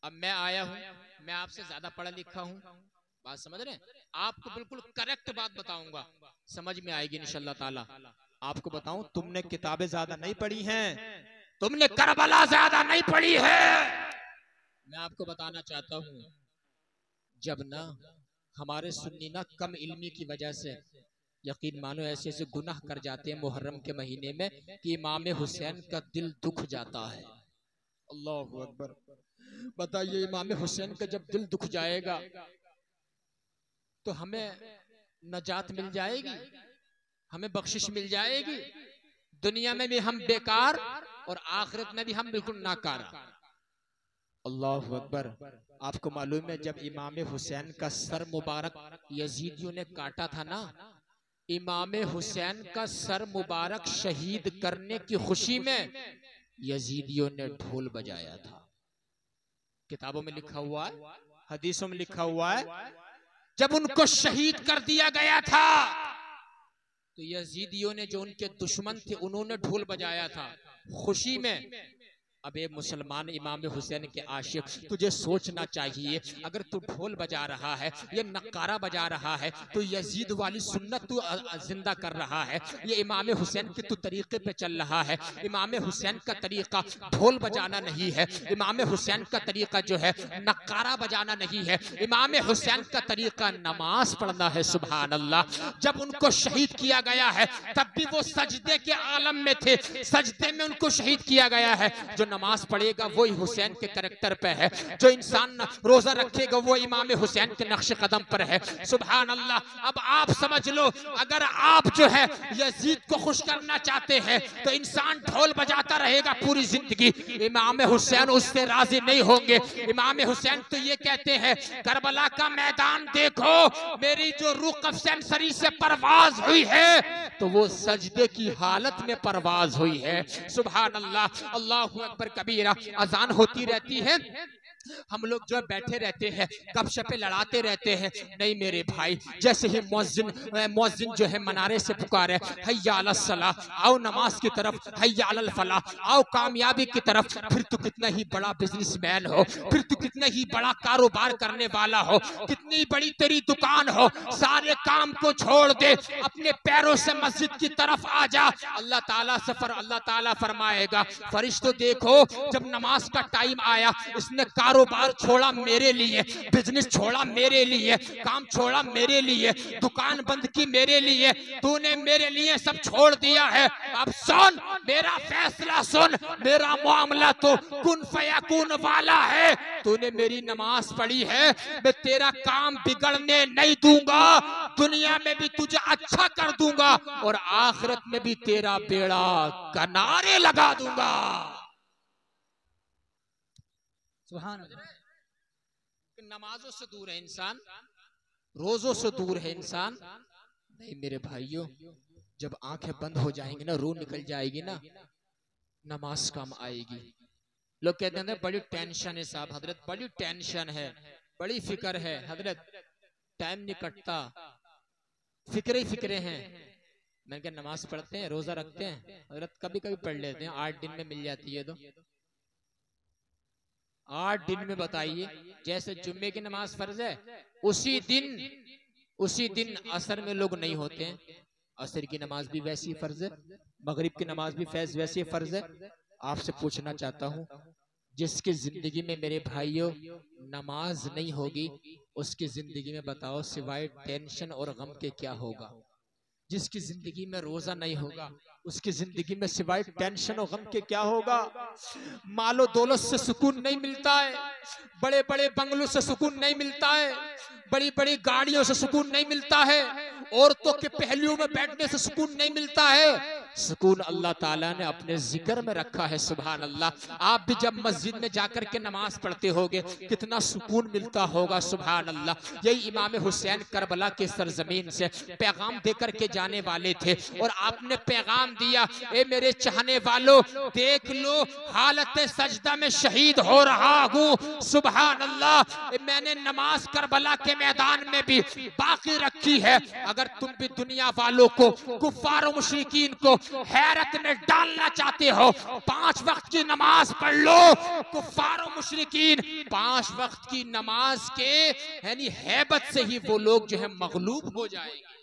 अब मैं आया हूं, मैं आपसे ज्यादा पढ़ा लिखा हूं, बात समझ रहे हैं? आपको बिल्कुल करेक्ट बात बताऊंगा, समझ में आएगी इंशाअल्लाह ताला। आपको बताऊं, तुमने किताबें ज्यादा नहीं पढ़ी हैं, तुमने करबला ज्यादा नहीं पढ़ी है। मैं आपको बताना चाहता हूं, जब ना हमारे सुन्नी ना कम इल्मी की वजह से यकीन मानो ऐसे ऐसे गुनाह कर जाते हैं मुहर्रम के महीने में कि इमाम हुसैन का दिल दुख जाता है। अल्लाहु अकबर। बताइए, इमाम हुसैन का जब दिल दुख जाएगा तो हमें नजात मिल जाएगी, हमें बख्शिश मिल जाएगी, दुनिया में भी हम बेकार और आखिरत में भी हम बिल्कुल नाकारा। अल्लाहु अकबर। आपको मालूम है, जब इमाम हुसैन का सर मुबारक यजीदियों ने काटा था ना, इमाम हुसैन का सर मुबारक शहीद करने की खुशी में यजीदियों ने ढोल बजाया था। किताबों में लिखा हुआ है, हदीसों में लिखा हुआ है, जब उनको शहीद कर दिया गया था तो यजीदियों ने, जो उनके दुश्मन थे, उन्होंने ढोल बजाया था खुशी में। अब ये मुसलमान इमाम हुसैन के आशिक, तुझे सोचना चाहिए, अगर तू ढोल बजा रहा है, ये नक्कारा बजा रहा है, तो यजीद वाली सुन्नत तू जिंदा कर रहा है, ये इमाम हुसैन के तू तरीके पे चल रहा है। इमाम हुसैन का तरीका ढोल बजाना नहीं है, इमाम हुसैन का तरीका जो है नक्कारा बजाना नहीं है, इमाम हुसैन का तरीका नमाज पढ़ना है। सुभान अल्लाह। जब उनको शहीद किया गया है तब भी वो सजदे के आलम में थे, सजदे में उनको शहीद किया गया है। जो नमाज पढ़ेगा वही हुसैन के कैरेक्टर पे है, जो इंसान रोजा रखेगा वो इमाम हुसैन के नक्श कदम पर है। सुभान अल्लाह। अब आप समझ लो, अगर आप जो है यजीद को खुश करना चाहते हैं तो इंसान ढोल बजाता रहेगा पूरी जिंदगी, इमाम हुसैन उससे राजी नहीं होंगे। इमाम हुसैन तो ये कहते हैं, करबला का मैदान देखो, मेरी जो रूह कफ़न सरी से परवाज हुई है तो वो सजदे की हालत में परवाज हुई है। सुभान अल्लाह। अल्लाहु अकबर कबीरा। अजान होती रहती है, हम लोग जो बैठे रहते हैं, गपशपे लड़ाते रहते हैं। नहीं मेरे भाई, जैसे ही मुअज्जिन जो है मनारे से पुकारे, हय्या अलस सलाह, आओ नमाज की तरफ, हय्या अलल फलाह, आओ कामयाबी की तरफ, फिर तो कितना ही बड़ा बिजनेसमैन हो, फिर तो कितना ही बड़ा कारोबार करने वाला हो, कितनी बड़ी तेरी दुकान हो, सारे काम को छोड़ दे, अपने पैरों से मस्जिद की तरफ आ जा। अल्लाह ताला फरमाएगा, फरिश्तों देखो, जब नमाज का टाइम आया, इसने कारोबार छोड़ा मेरे लिए, बिजनेस छोड़ा मेरे लिए, काम छोड़ा मेरे लिए, दुकान बंद की मेरे लिए, तूने मेरे लिए सब छोड़ दिया है। अब सुन, मेरा फैसला सुन, मेरा मामला तो कुन फयकून वाला है। तूने मेरी नमाज पढ़ी है, मैं तेरा काम बिगड़ने नहीं दूंगा, दुनिया में भी तुझे अच्छा कर दूंगा और आखिरत में भी तेरा बेड़ा किनारे लगा दूंगा। सुभान अल्लाह। नमाजों से दूर है इंसान, रोजों से दूर है इंसान। नहीं मेरे भाइयों, जब आंखें बंद हो जाएंगी ना, रूह निकल जाएगी ना, नमाज काम आएगी। लोग कहते हैं बड़ी टेंशन है साहब, हजरत बड़ी टेंशन है, बड़ी फिक्र है हजरत, टाइम नहीं कटता, फिक्रे ही फिक्रे हैं। मैंने कहा नमाज पढ़ते हैं, रोजा रखते हैं हजरत, कभी कभी पढ़ लेते हैं, 8 दिन में मिल जाती है तो 8 दिन में बताइए। जैसे जुम्मे की नमाज फर्ज है, उसी दिन असर में लोग नहीं होते हैं, असर की नमाज भी वैसी फर्ज है, मगरिब की नमाज भी वैसी फर्ज है। आपसे पूछना चाहता हूँ, जिसकी जिंदगी में मेरे भाइयों नमाज नहीं होगी, उसकी जिंदगी में बताओ सिवाय टेंशन और गम के क्या होगा? जिसकी जिंदगी में रोजा नहीं होगा, उसकी जिंदगी में सिवाय टेंशन और गम के क्या होगा? मालो दौलत से सुकून नहीं मिलता है, बड़े बड़े बंगलों से सुकून नहीं मिलता है, बड़ी बड़ी गाड़ियों से सुकून नहीं मिलता है, औरतों के पहलुओं में बैठने से सुकून नहीं मिलता है। सुकून अल्लाह ताला ने अपने जिक्र में रखा है। सुभान अल्लाह। आप भी जब मस्जिद में जाकर के नमाज पढ़ते होगे, कितना सुकून मिलता होगा। सुभान अल्लाह। यही इमाम हुसैन करबला के सरजमीन से पैगाम देकर के जाने वाले थे और आपने पैगाम दिया, ए मेरे चाहने वालों देख लो हालत सजदा में शहीद हो रहा हूँ। सुभान अल्लाह, मैंने नमाज करबला के मैदान में भी बाकी रखी है। अगर तुम भी दुनिया वालों को, कुफ्फार और मुशरिकीन को हैरत में डालना चाहते हो, 5 वक्त की नमाज पढ़ लो। कुफ्फार और मुशरिकीन 5 वक्त की नमाज के यानी हैबत से ही वो लोग जो है मगलूब हो जाएंगे।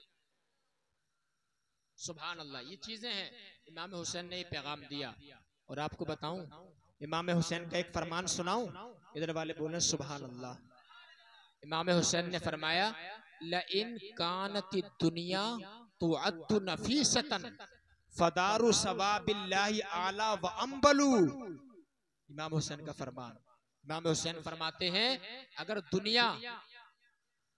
सुभान अल्लाह, ये चीजें हैं। इमाम हुसैन ने पैगाम दिया। और आपको बताऊं, इमाम हुसैन का एक फरमान सुनाऊं, इधर वाले बोले सुभान अल्लाह। इमाम हुसैन ने फरमाया, लइन कानति दुनिया तुअद्दु नफीसतन फदारु सवाबिल्लाहि आला व अंबलू। इमाम हुसैन का फरमान। इमाम हुसैन फरमाते हैं, अगर दुनिया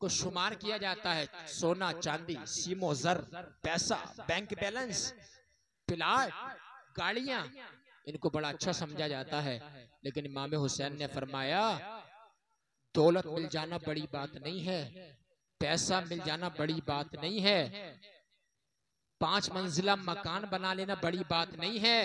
को शुमार किया जाता है, सोना चांदी, सीमो जर, पैसा, बैंक बैलेंस, प्लाट, गाड़ियां, इनको बड़ा अच्छा समझा जाता है, लेकिन इमाम हुसैन ने फरमाया दौलत मिल जाना बड़ी बात नहीं है, पैसा मिल जाना बड़ी बात नहीं है, 5 मंजिला मकान बना लेना बड़ी बात नहीं है,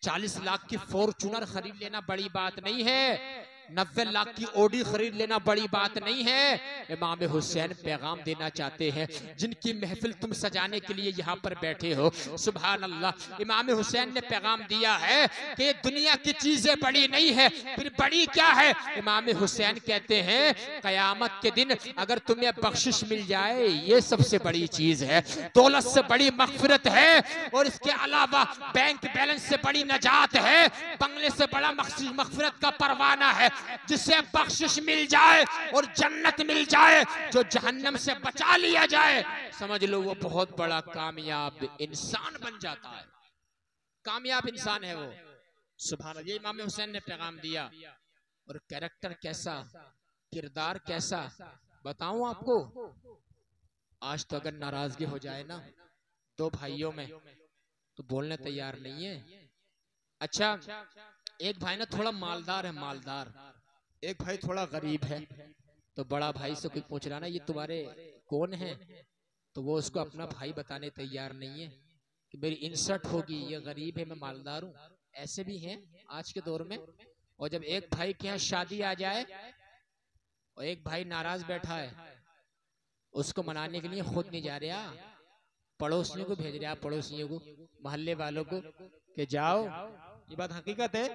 40 लाख की फॉर्च्यूनर खरीद लेना बड़ी बात नहीं है, 90 लाख की ओडी खरीद लेना बड़ी बात नहीं है। इमाम हुसैन पैगाम देना चाहते हैं, जिनकी महफिल तुम सजाने के लिए यहाँ पर बैठे हो, सुभान अल्लाह, इमाम हुसैन ने पैगाम दिया है कि दुनिया की चीजें बड़ी नहीं है, फिर बड़ी क्या है? इमाम हुसैन कहते हैं कयामत के दिन अगर तुम्हें बख्शिश मिल जाए, ये सबसे बड़ी चीज है। दौलत से बड़ी मगफिरत है, और इसके अलावा बैंक बैलेंस से बड़ी नजात है, बंगले से बड़ा मगफिरत का परवाना है। जिसे बख्शिश मिल जाए और जन्नत मिल जाए, जो जहन्नम से बचा लिया जाए, समझ लो वो बहुत बड़ा कामयाब इंसान बन जाता है। कामयाब इंसान है वो। सुभान अल्लाह, ये इमाम हुसैन ने पैगाम दिया। और कैरेक्टर कैसा, किरदार कैसा, बताऊं आपको? आज तो अगर नाराजगी हो जाए ना 2 भाइयों में, तो बोलने तैयार नहीं है। अच्छा, एक भाई ना थोड़ा मालदार है, मालदार, एक भाई थोड़ा गरीब है। तो बड़ा भाई से कोई पूछ रहा ना, ये तुम्हारे कौन है? तो वो उसको अपना भाई बताने तैयार नहीं है कि मेरी इंसल्ट होगी, ये गरीब है, मैं मालदार हूँ। ऐसे भी हैं आज के दौर में। और जब एक भाई के यहाँ शादी आ जाए और एक भाई नाराज बैठा है, उसको मनाने के लिए खुद नहीं जा रहा, पड़ोसियों को भेज रहा, पड़ोसियों को, मोहल्ले वालों को, कि जाओ, ये बात हकीकत है,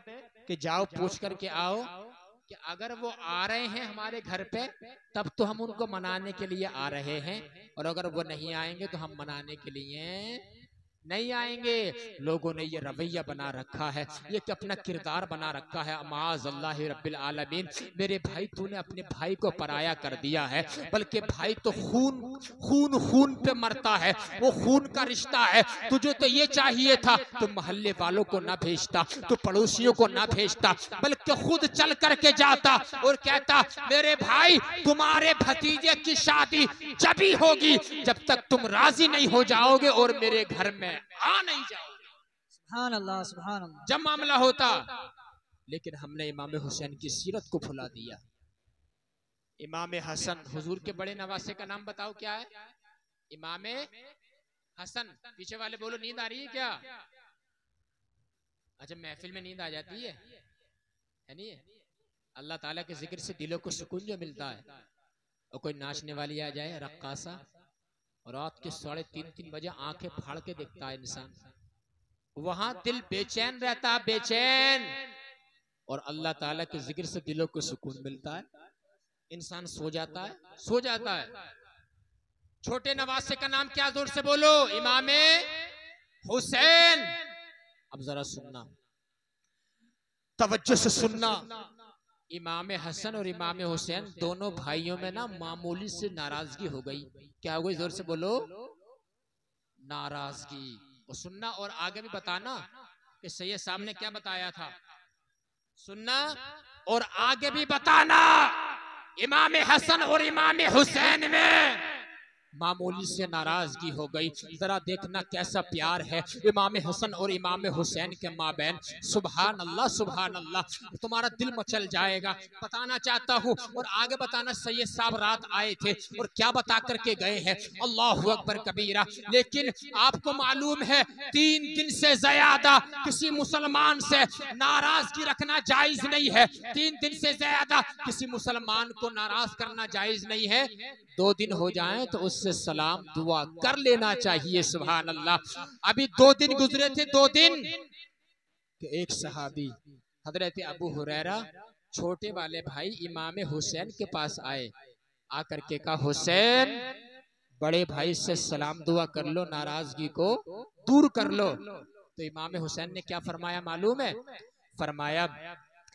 कि जाओ पूछ करके आओ कि अगर वो आ रहे हैं हमारे घर पे, तब तो हम उनको मनाने के लिए आ रहे हैं, और अगर वो नहीं आएंगे तो हम मनाने के लिए नहीं आएंगे। लोगों ने ये रवैया बना रखा है, ये अपना किरदार बना रखा है। माज़ अल्लाह रब्बिल आलमीन, मेरे भाई तूने अपने भाई को पराया कर दिया है, बल्कि भाई तो खून पे मरता है, वो खून का रिश्ता है। तुझे तो ये चाहिए था तो मोहल्ले वालों को ना भेजता, तो पड़ोसियों को ना भेजता, बल्कि खुद चल करके जाता और कहता मेरे भाई तुम्हारे भतीजे की शादी जब ही होगी जब तक तुम राजी नहीं हो जाओगे और मेरे घर में आ नहीं जाओगे। सुभान अल्लाह, सुभान अल्लाह। जब मामला होता, लेकिन हमने इमाम हुसैन की सीरत को भुला दिया। इमाम हसन, हुजूर के बड़े नवासे का नाम बताओ क्या है? इमाम हसन। पीछे वाले बोलो नींद आ रही है क्या? अच्छा, महफिल में नींद आ जाती है नहीं? अल्लाह ताला के जिक्र से दिलों को सुकून जो मिलता है। और कोई नाचने वाली आ जाए, रक्कासा, और रात के 3:30 बजे आंखें फाड़ के देखता है इंसान, वहां दिल बेचैन रहता है, बेचैन। और अल्लाह ताला के जिक्र से दिलों को सुकून मिलता है, इंसान सो जाता है, सो जाता है। छोटे नवासे का नाम क्या? जोर से बोलो, इमाम हुसैन। अब जरा सुनना, तवज्जो से सुनना। इमाम हसन और इमाम हुसैन दोनों भाइयों में ना मामूली से नाराजगी हो गई। क्या हो गई? जोर से बोलो, नाराजगी। और सुनना और आगे भी बताना कि सैयद साहब ने क्या बताया था। सुनना और आगे भी बताना। इमाम हसन और इमाम हुसैन में मामूली से नाराजगी हो गई। जरा देखना कैसा प्यार है इमाम हसन और इमाम हुसैन के माबैन। सुभान अल्लाह सुभान अल्लाह, तुम्हारा दिल मचल जाएगा। बताना चाहता हूँ और आगे बताना, सैयद साहब रात आए थे और क्या बता करके गए हैं, अल्लाह अकबर कबीरा। लेकिन आपको मालूम है 3 दिन से ज्यादा किसी मुसलमान से नाराजगी रखना जायज नहीं है। 3 दिन से ज्यादा किसी मुसलमान को नाराज करना जायज नहीं है। 2 दिन हो जाएं तो उससे सलाम दुआ कर लेना चाहिए। सुभान अल्लाह। अभी 2 दिन गुजरे थे, 2 दिन कि एक सहाबी हजरत अबू हुरैरा छोटे वाले भाई इमाम हुसैन के पास आए। आकर के कहा, हुसैन बड़े भाई से सलाम दुआ कर लो, नाराजगी को दूर कर लो। तो इमाम हुसैन ने क्या फरमाया मालूम है? फरमाया,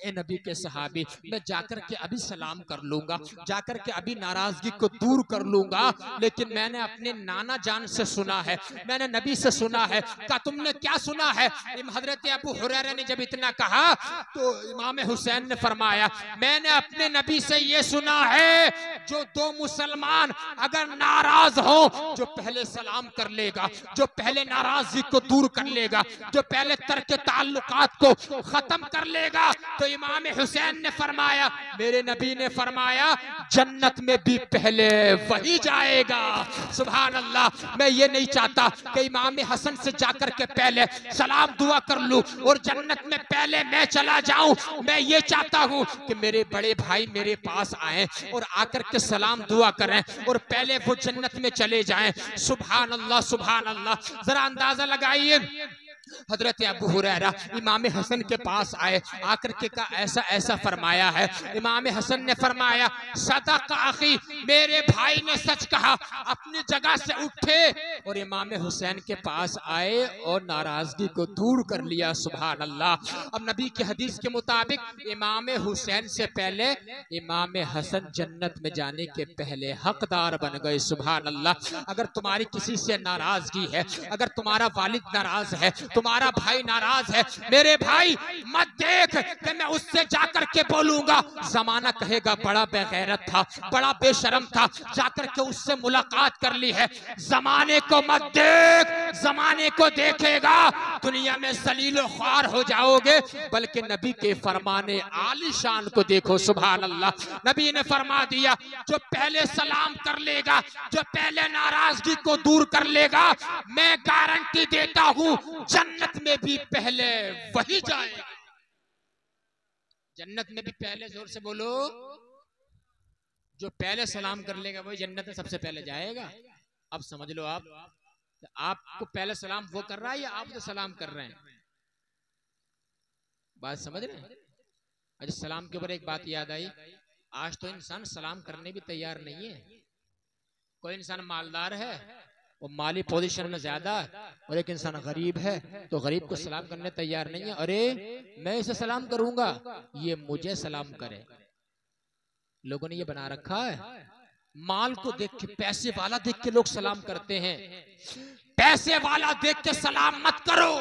ए नबी के सहाबी, मैं जाकर के अभी सलाम कर लूंगा, जाकर के अभी नाराजगी को दूर कर लूंगा, लेकिन मैंने अपने नाना जान से सुना है, मैंने नबी से सुना है। क्या तुमने क्या सुना है? हजरत अबू हुरैरा ने जब इतना कहा तो इमाम हुसैन ने फरमाया, मैंने अपने नबी से ये सुना है, जो 2 मुसलमान अगर नाराज हो, जो पहले सलाम कर लेगा, जो पहले नाराजगी को दूर कर लेगा, जो पहले तर्क ताल्लुकात को खत्म कर लेगा, तो इमाम हुसैन ने फरमाया, मेरे नबी ने फरमाया, जन्नत में भी पहले वही जाएगा। सुभान अल्लाह। मैं ये नहीं चाहता कि इमाम हसन से जाकर के पहले सलाम दुआ कर लूं और जन्नत में पहले मैं चला जाऊं। मैं ये चाहता हूं कि मेरे बड़े भाई मेरे पास आए और आकर के सलाम दुआ करें और पहले वो जन्नत में चले जाएं। सुभान अल्लाह सुभान अल्लाह। जरा अंदाजा लगाइए, हजरत अबू हुरैरा इमाम हसन के पास आए, आकर के कहा, ऐसा ऐसा फरमाया है। इमाम हसन ने फरमाया, सदक़ अख़ी, मेरे भाई ने सच कहा। अपनी जगह से उठे और इमाम हुसैन के पास आए और नाराजगी को दूर कर लिया। सुभान अल्लाह। अब नबी की हदीस के मुताबिक इमाम हुसैन से पहले इमाम हसन जन्नत में जाने के पहले हकदार बन गए। सुभान अल्लाह। अगर तुम्हारी किसी से नाराजगी है, अगर तुम्हारा वालिद नाराज है, तुम्हारा भाई नाराज है, मेरे भाई मत देख कि मैं उससे जाकर के बोलूंगा, जमाना कहेगा बड़ा बेगैरत था, बड़ा बेशरम था, जाकर के उससे मुलाकात कर ली है। जमाने को मत देख, जमाने को देखेगा दुनिया में जलील ख्वार हो जाओगे, बल्कि नबी के फरमाने आलीशान को देखो। सुभान अल्लाह। नबी ने फरमा दिया, जो पहले सलाम कर लेगा, जो पहले नाराजगी को दूर कर लेगा, मैं गारंटी देता हूं जन्नत में भी पहले वही जाएगा। जन्नत में भी पहले, जोर से बोलो, जो पहले सलाम कर लेगा वही जन्नत में सबसे पहले जाएगा। अब समझ लो, आपको पहले सलाम वो कर रहा है या आप जो सलाम कर रहे हैं? बात समझ रहे हैं? अच्छा, सलाम के ऊपर एक बात याद आई। आज तो इंसान सलाम करने भी तैयार नहीं है। कोई इंसान मालदार है, वो माली पोजीशन में ज्यादा, और एक इंसान गरीब है तो गरीब को सलाम करने तैयार नहीं है। अरे मैं इसे सलाम करूंगा, ये मुझे सलाम करे। लोगों ने ये बना रखा है। माल को देख के, पैसे वाला देख के लोग सलाम करते हैं। पैसे वाला देख के सलाम मत करो।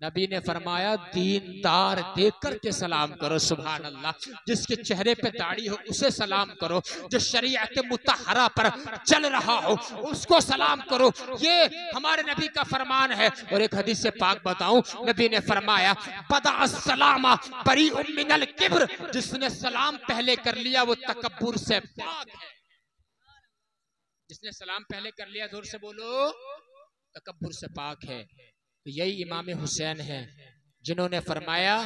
नबी ने फरमाया, दीनदार देख करके सलाम करो। सुभान अल्लाह। जिसके चेहरे पे दाढ़ी हो उसे सलाम करो, जो शरीयत मुतहरा पर चल रहा हो उसको सलाम करो। ये हमारे नबी का फरमान है। और एक हदीस से पाक बताऊं, नबी ने फरमाया, बदा सलामा बरीउम मिनल किब्र, जिसने सलाम पहले कर लिया वो तकब्बुर से पाक है। जिसने सलाम पहले कर लिया, जोर से बोलो, तकब्बुर से पाक है। तो यही इमाम हुसैन हैं जिन्होंने फरमाया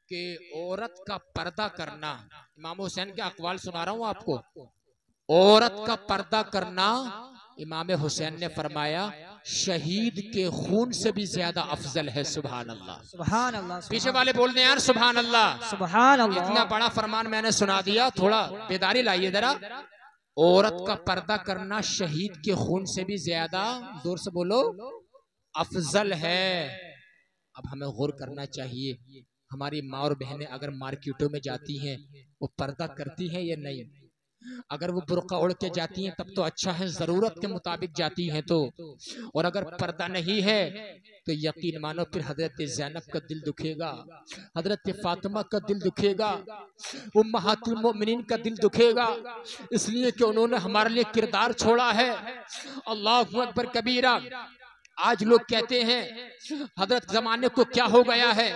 कि औरत का पर्दा करना, इमाम हुसैन के अक़वाल सुना रहा हूं आपको, औरत का पर्दा करना इमाम हुसैन ने फरमाया शहीद के खून से भी ज्यादा अफजल है। सुभान अल्लाह सुभान अल्लाह। पीछे वाले बोल रहे हैं यार सुभान अल्लाह सुभान अल्लाह। इतना बड़ा फरमान मैंने सुना दिया, थोड़ा बेदारी लाइए जरा। औरत का पर्दा करना शहीद के खून से भी ज्यादा, जोर से बोलो, अफजल है। अब हमें गौर करना चाहिए, हमारी माँ और बहनें अगर मार्केटों में जाती हैं वो पर्दा करती हैं या नहीं? अगर वो बुर्का ओढ़ के जाती हैं तब तो अच्छा है, जरूरत के मुताबिक जाती हैं तो। और अगर पर्दा नहीं है तो यकीन मानो फिर हजरत ज़ैनब का दिल दुखेगा, हजरत फातिमा का दिल दुखेगा, उम्महातुल मोमिनीन का दिल दुखेगा, इसलिए कि उन्होंने हमारे लिए किरदार छोड़ा है। अल्लाहु अकबर कबीरा। आज लोग कहते हैं हजरत जमाने को क्या हो गया है,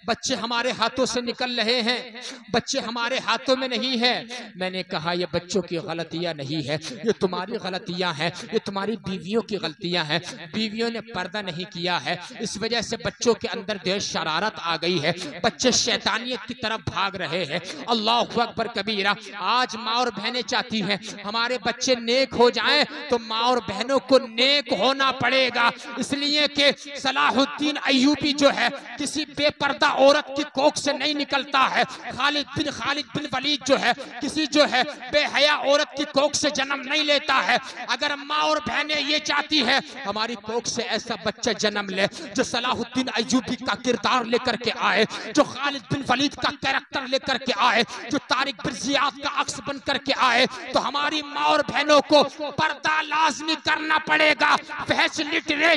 बच्चे हमारे हाथों से निकल रहे हैं, बच्चे हमारे हाथों में नहीं है। मैंने कहा ये बच्चों की गलतियां नहीं है, ये तुम्हारी गलतियां हैं, ये तुम्हारी बीवियों की गलतियां हैं। बीवियों ने पर्दा नहीं किया है, इस वजह से बच्चों के अंदर जो शरारत आ गई है, बच्चे शैतानियत की तरफ भाग रहे हैं। अल्लाहु अकबर कबीरा। आज माँ और बहनें चाहती हैं हमारे बच्चे नेक हो जाएं, तो माँ और बहनों को नेक होना पड़ेगा। इसलिए कि सलाहुद्दीन अय्यूबी जो है किसी बेपर्दा औरत की कोख से नहीं निकलता है। खालिद बिन वलीद जो है किसी जो है बेहया औरत की कोख से जन्म नहीं लेता है। अगर माँ और बहनें ये चाहती है हमारी कोख से ऐसा बच्चा जन्म ले जो सलाहुद्दीन अय्यूबी का किरदार लेकर के आए, जो खालिद बिन वलीद का कैरेक्टर लेकर के आए, जो तारिक बिन जियाद का अक्स बन करके आए, तो हमारी माँ और बहनों को पर्दा लाजमी करना पड़ेगा। फैशन लिटरेचर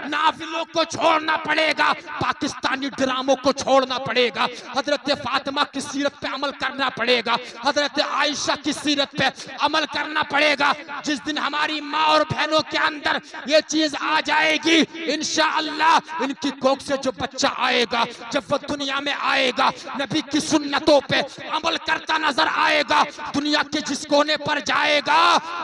नाफिलों को छोड़ना पड़ेगा, पाकिस्तानी ड्रामों को छोड़ना पड़ेगा, हजरत फातिमा की सीरत पे अमल करना पड़ेगा, हजरत आयशा की सीरत पे अमल करना पड़ेगा। जिस दिन हमारी माँ और बहनों के अंदर ये चीज आ जाएगी, इंशाअल्लाह इनकी कोख से जो बच्चा आएगा, जब वो दुनिया में आएगा, नबी की सुन्नतों पे अमल करता नजर आएगा। दुनिया के जिस कोने पर जाएगा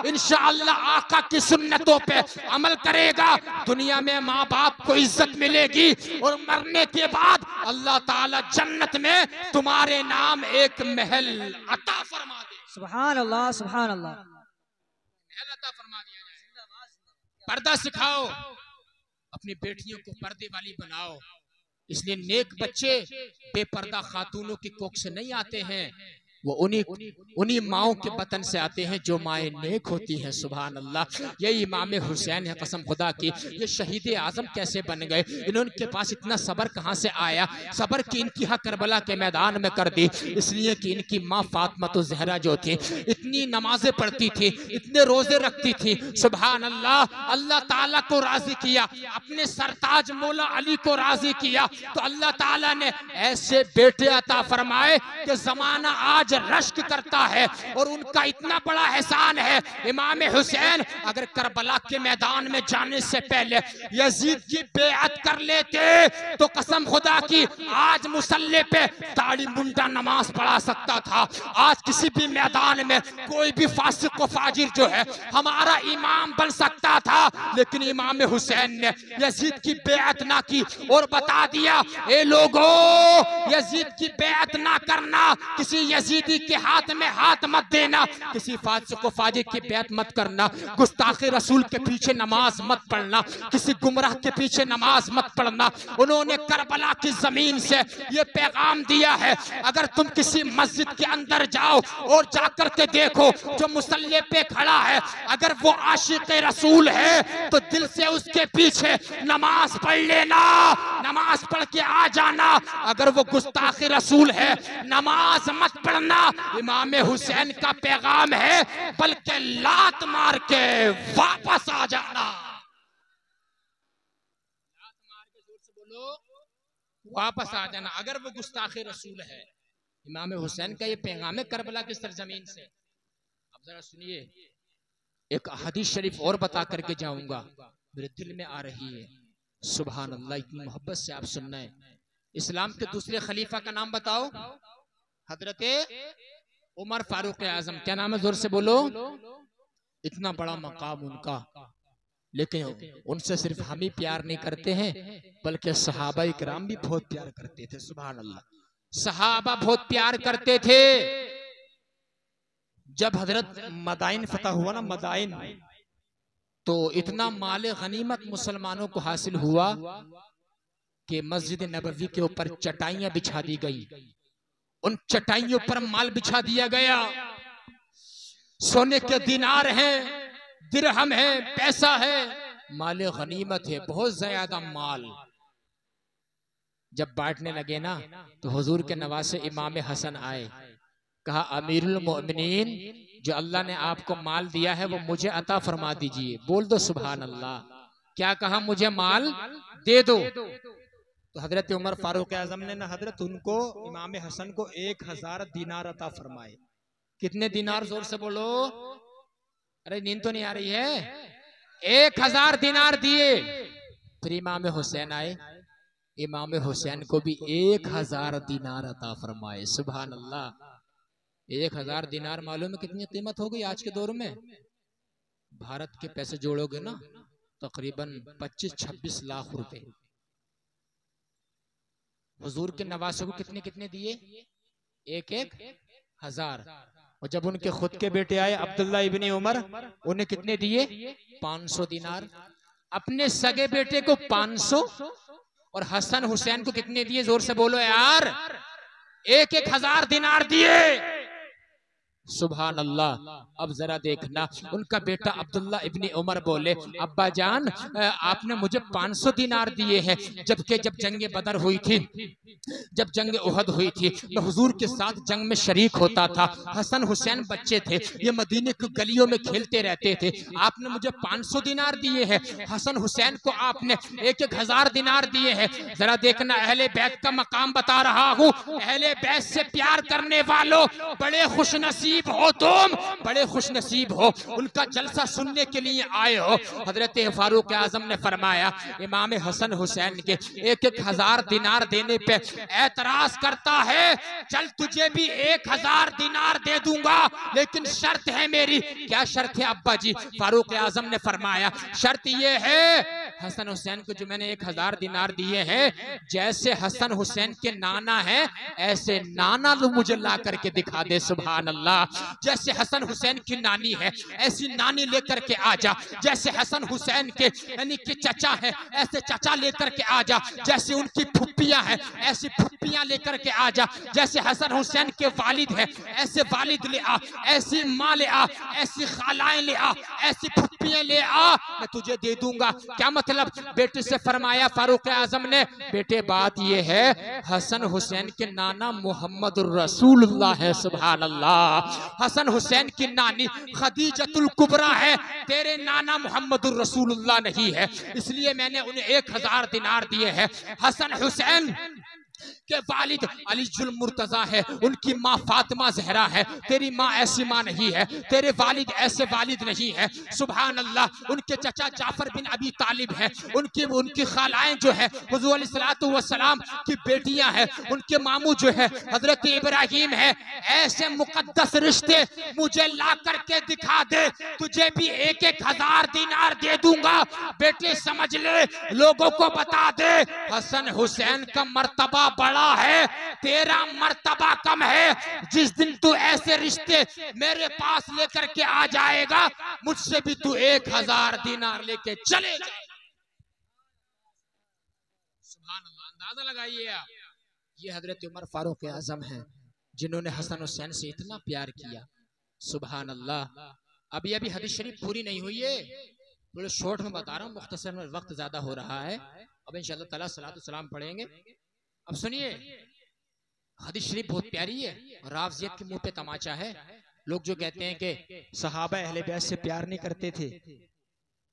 इंशाअल्लाह आका की सुन्नतों पे अमल करेगा। दुनिया में माँ बाप को इज्जत मिलेगी और मरने के बाद अल्लाह ताला जन्नत में तुम्हारे नाम एक महल अता फरमा दे। सुभान अल्लाह, सुभान अल्लाह। महल अता फरमा दिया जाए। पर्दा सिखाओ, अपनी बेटियों को पर्दे वाली बनाओ। इसलिए नेक बच्चे बेपर्दा खातूनों की कोख से नहीं आते हैं, वो उन्हीं माओ के बतन से आते हैं जो माएँ नेक होती हैं। सुभान अल्लाह। यही इमाम हुसैन है, कसम खुदा की। ये शहीद आजम कैसे बन गए, इनके पास इतना सब्र कहाँ से आया? सब्र की इनकी हक करबला के मैदान में कर दी, इसलिए कि इनकी माँ फातिमा तो ज़हरा जो थी इतनी नमाजें पढ़ती थी, इतने रोजे रखती थी। सुभान अल्लाह। अल्लाह ताला को राजी किया, अपने सरताज मौला अली को राजी किया, तो अल्लाह ताला ने ऐसे बेटे अता फरमाए कि जमाना आज रश्क करता है। और उनका इतना बड़ा एहसान है, इमाम हुसैन अगर करबला के मैदान में जाने से पहले यजीद की बेअत कर लेते तो कसम खुदा की आज मुसल्ले पे दाढ़ी मुंडा नमाज पढ़ा सकता था। आज किसी भी मैदान में कोई भी फासिक व फाजिर जो है हमारा इमाम बन सकता था, लेकिन इमाम हुसैन ने यजीद की बेअत ना की और बता दिया, ए लोगों यजीद की बेअत ना करना, किसी यजीदी के हाथ में हाथ मत देना, किसी फासिक व फाजिर की बेअत मत करना, गुस्ताखे रसूल के पीछे नमाज मत पढ़ना, किसी गुमराह के पीछे नमाज मत पढ़ना। उन्होंने करबला की जमीन से ये पैगाम दिया है, अगर तुम किसी मस्जिद के अंदर जाओ और जाकर के देखो जो मुसल्ले पे खड़ा है, अगर वो आशिक रसूल है तो दिल से उसके पीछे नमाज पढ़ लेना, नमाज पढ़ के आ जाना। अगर वो गुस्ताखे रसूल है नमाज मत पढ़ना। इमाम हुसैन का पैगाम है, बल्कि लात मार के वापस आ जाना। लात मार के जोर से बोलो वापस आ जाना, अगर वो गुस्ताखे रसूल है। इमाम हुसैन का ये पैगाम है करबला की सरजमीन से। अब जरा सुनिए, एक हदीस शरीफ और बता करके जाऊंगा, मेरे दिल में आ रही है। सुभान अल्लाह, इतनी मोहब्बत से आप सुनना है। इस्लाम के दूसरे खलीफा का नाम बताओ, हजरत उमर फारूक आजम। क्या नाम है, जोर से बोलो। इतना बड़ा मकाम उनका, लेकिन उनसे सिर्फ हम ही प्यार नहीं करते हैं, बल्कि सहाबा इकराम भी बहुत प्यार करते थे। सुभान अल्लाह, सहाबा बहुत प्यार करते थे। जब हजरत मदाइन फतह हुआ ना, मदाइन, तो इतना माले गनीमत मुसलमानों को हासिल हुआ कि मस्जिद नबवी के ऊपर चटाइयां बिछा दी गई। उन चटाइयों पर माल बिछा दिया गया। सोने के दिनार हैं, दिरहम है, पैसा है, माले गनीमत है, बहुत ज्यादा माल। जब बांटने लगे ना, तो हुजूर के नवासे इमाम हसन आए। कहा अमीरुल मोमिनीन, जो अल्लाह ने आपको माल दिया है वो मुझे अता फरमा दीजिए। बोल दो सुभान अल्लाह। क्या कहा? मुझे माल दे दो। तो हजरत उमर फारूक आजम ने ना हजरत उनको इमाम हसन को 1000 दिनार अता फरमाए। कितने दिनार? जोर से बोलो, अरे नींद तो नहीं आ रही है। 1000 दिनार दिए। फिर इमाम हुसैन आए, इमाम हुसैन को भी 1000 दिनार अता फरमाए। सुभान अल्लाह। 1000 दिनार मालूम है कितनी कीमत हो गई आज के दौर में? भारत के पैसे जोड़ोगे ना तकरीबन 25-26 लाख रुपए। हुजूर के नवासों को कितने कितने दिए? 1-1 हजार। और जब उनके खुद के बेटे आए अब्दुल्ला इब्ने उमर, उन्हें कितने दिए? 500 दिनार। अपने सगे बेटे को 500 और हसन हुसैन को कितने दिए? जोर से बोलो यार। 1-1 हजार दिनार दिए। सुभान अल्लाह। अब जरा देखना, उनका बेटा अब्दुल्ला इब्ने उमर बोले, अब्बा जान आपने मुझे 500 दिनार दिए हैं, जबकि जब जंग बदर हुई थी, जब जंग उहद हुई थी, मैं हुजूर के साथ जंग में शरीक होता था। हसन हुसैन बच्चे थे, ये मदीने की गलियों में खेलते रहते थे। आपने मुझे 500 दिनार दिए हैं, हसन हुसैन को आपने 1-1 हजार दिनार दिए हैं। जरा देखना, अहले बैत का मकाम बता रहा हूँ। अहले बैत से प्यार करने वालों, बड़े खुश नसीब हो तुम, बड़े खुश नसीब हो। उनका जलसा सुनने के लिए आए हो। हजरत फारूक आजम ने फरमाया, इमाम हसन हुसैन के 1-1 हजार दिनार देने पे एतराज करता है, चल तुझे भी 1000 दिनार दे दूंगा, लेकिन शर्त है मेरी। क्या शर्त है अब्बा जी? फारूक आजम ने फरमाया, शर्त ये है हसन हुसैन को जो मैंने 1000 दिनार दिए हैं, जैसे हसन हुसैन के नाना है ऐसे नाना तो मुझे ला करके दिखा दे। सुभान अल्लाह। जैसे हसन हुसैन की नानी है ऐसी नानी लेकर के आ जा। जैसे हसन हुसैन के यानी कि चचा है ऐसे चचा लेकर के आ जा। जैसे उनकी फुप्पियां हैं ऐसी फुप्पियां लेकर के आ जा। जैसे हसन हुसैन के वालिद है ऐसे वालिद ले आ, ऐसी माँ ले आ, ऐसी खालाएं ले आ, ऐसी फुप्पियां ले आ, मैं तुझे दे दूंगा। क्या मतलब? बेटे से फरमाया फारूक आजम ने, बेटे बात ये है हसन हुसैन के नाना मोहम्मद रसूलुल्लाह है। सुभान अल्लाह। हसन हुसैन की नानी खदीजतुल कुबरा है, तेरे नाना मोहम्मद रसूलुल्लाह नहीं है, इसलिए मैंने उन्हें 1000 दिनार दिए हैं। हसन हुसैन के वालिद अली जुल मुर्तजा है, उनकी माँ फातिमा जहरा है। तेरी माँ ऐसी माँ नहीं है, तेरे वालिद ऐसे वालिद नहीं है। सुभान अल्लाह। उनके चचा जाफर बिन अबी तालिब है, उनकी खालाएं जो है हुजूर अलैहिस्सलातु वस्सलाम की बेटियां हैं। उनके मामू जो है हजरत इब्राहिम है। ऐसे मुकद्दस रिश्ते मुझे ला करके दिखा दे, तुझे भी 1-1 हजार दिनार दे दूंगा। बेटे समझ ले, लोगों को बता दे, हसन हुसैन का मर्तबा बड़ा है, तेरा मर्तबा कम है। जिस दिन तू ऐसे रिश्ते मेरे पास लेकर के आ जाएगा, मुझसे भी तू 1000 दिनार लेके चले जाए। सुभान अल्लाह। अंदाजा लगाइए आप, ये हजरत उमर फारूक आजम हैं जिन्होंने हसन हुसैन से इतना प्यार किया। सुभान अल्लाह। अभी हदीस शरीफ पूरी नहीं हुई है, थोड़े शॉर्ट में बता रहा हूँ, मुख्तसर में, वक्त ज्यादा हो रहा है। अब इंशाअल्लाह ताला सलात सलाम पढ़ेंगे। अब सुनिए, हदीस शरीफ बहुत प्यारी है, रावजियत के मुंह पे तमाचा है। लोग जो कहते हैं कि सहाबा अहले बैत से प्यार नहीं करते थे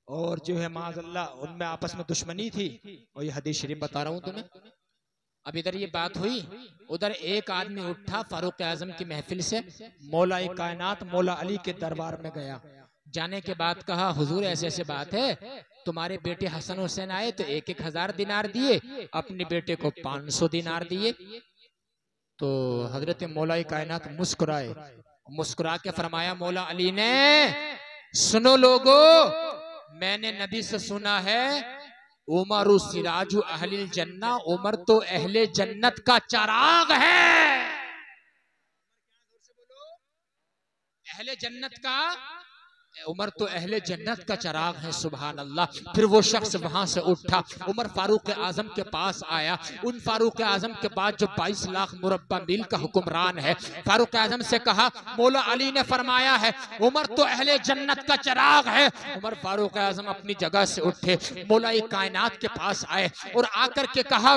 और जो है माज़अल्लाह उनमें आपस में दुश्मनी थी, और ये हदीस शरीफ बता रहा हूँ तुम्हें। अब इधर ये बात हुई, उधर एक आदमी उठा फारूक आजम की महफिल से, मौला कायनात मौला अली के दरबार में गया। जाने के बाद कहा, हुजूर ऐसे ऐसे बात है, तुम्हारे बेटे हसन हुसैन आए तो 1-1 हजार दिनार दिए, अपने बेटे को 500 दिनार दिए। तो हजरत मौला कायनात मुस्कुराए, मुस्कुरा के फरमाया मौला अली ने, सुनो लोगो, मैंने नबी से सुना है उमर सिराजु अहलिल जन्ना, उमर तो अहले जन्नत का चिराग है। अहले जन्नत का, उमर तो अहले जन्नत का चिराग है। सुभान अल्लाह। फिर वो शख्स वहां से उठा, उमर फारूक आजम के पास आया। उन फारूक आजम के बाद जो 22 लाख मुरब्बा मील का हुक्मरान है, फारूक आजम से कहा, मौला अली ने फरमाया है उमर तो अहले जन्नत का चिराग है। उमर फारूक आजम अपनी जगह से उठे, मौला कायनात के पास आए और आकर के कहा,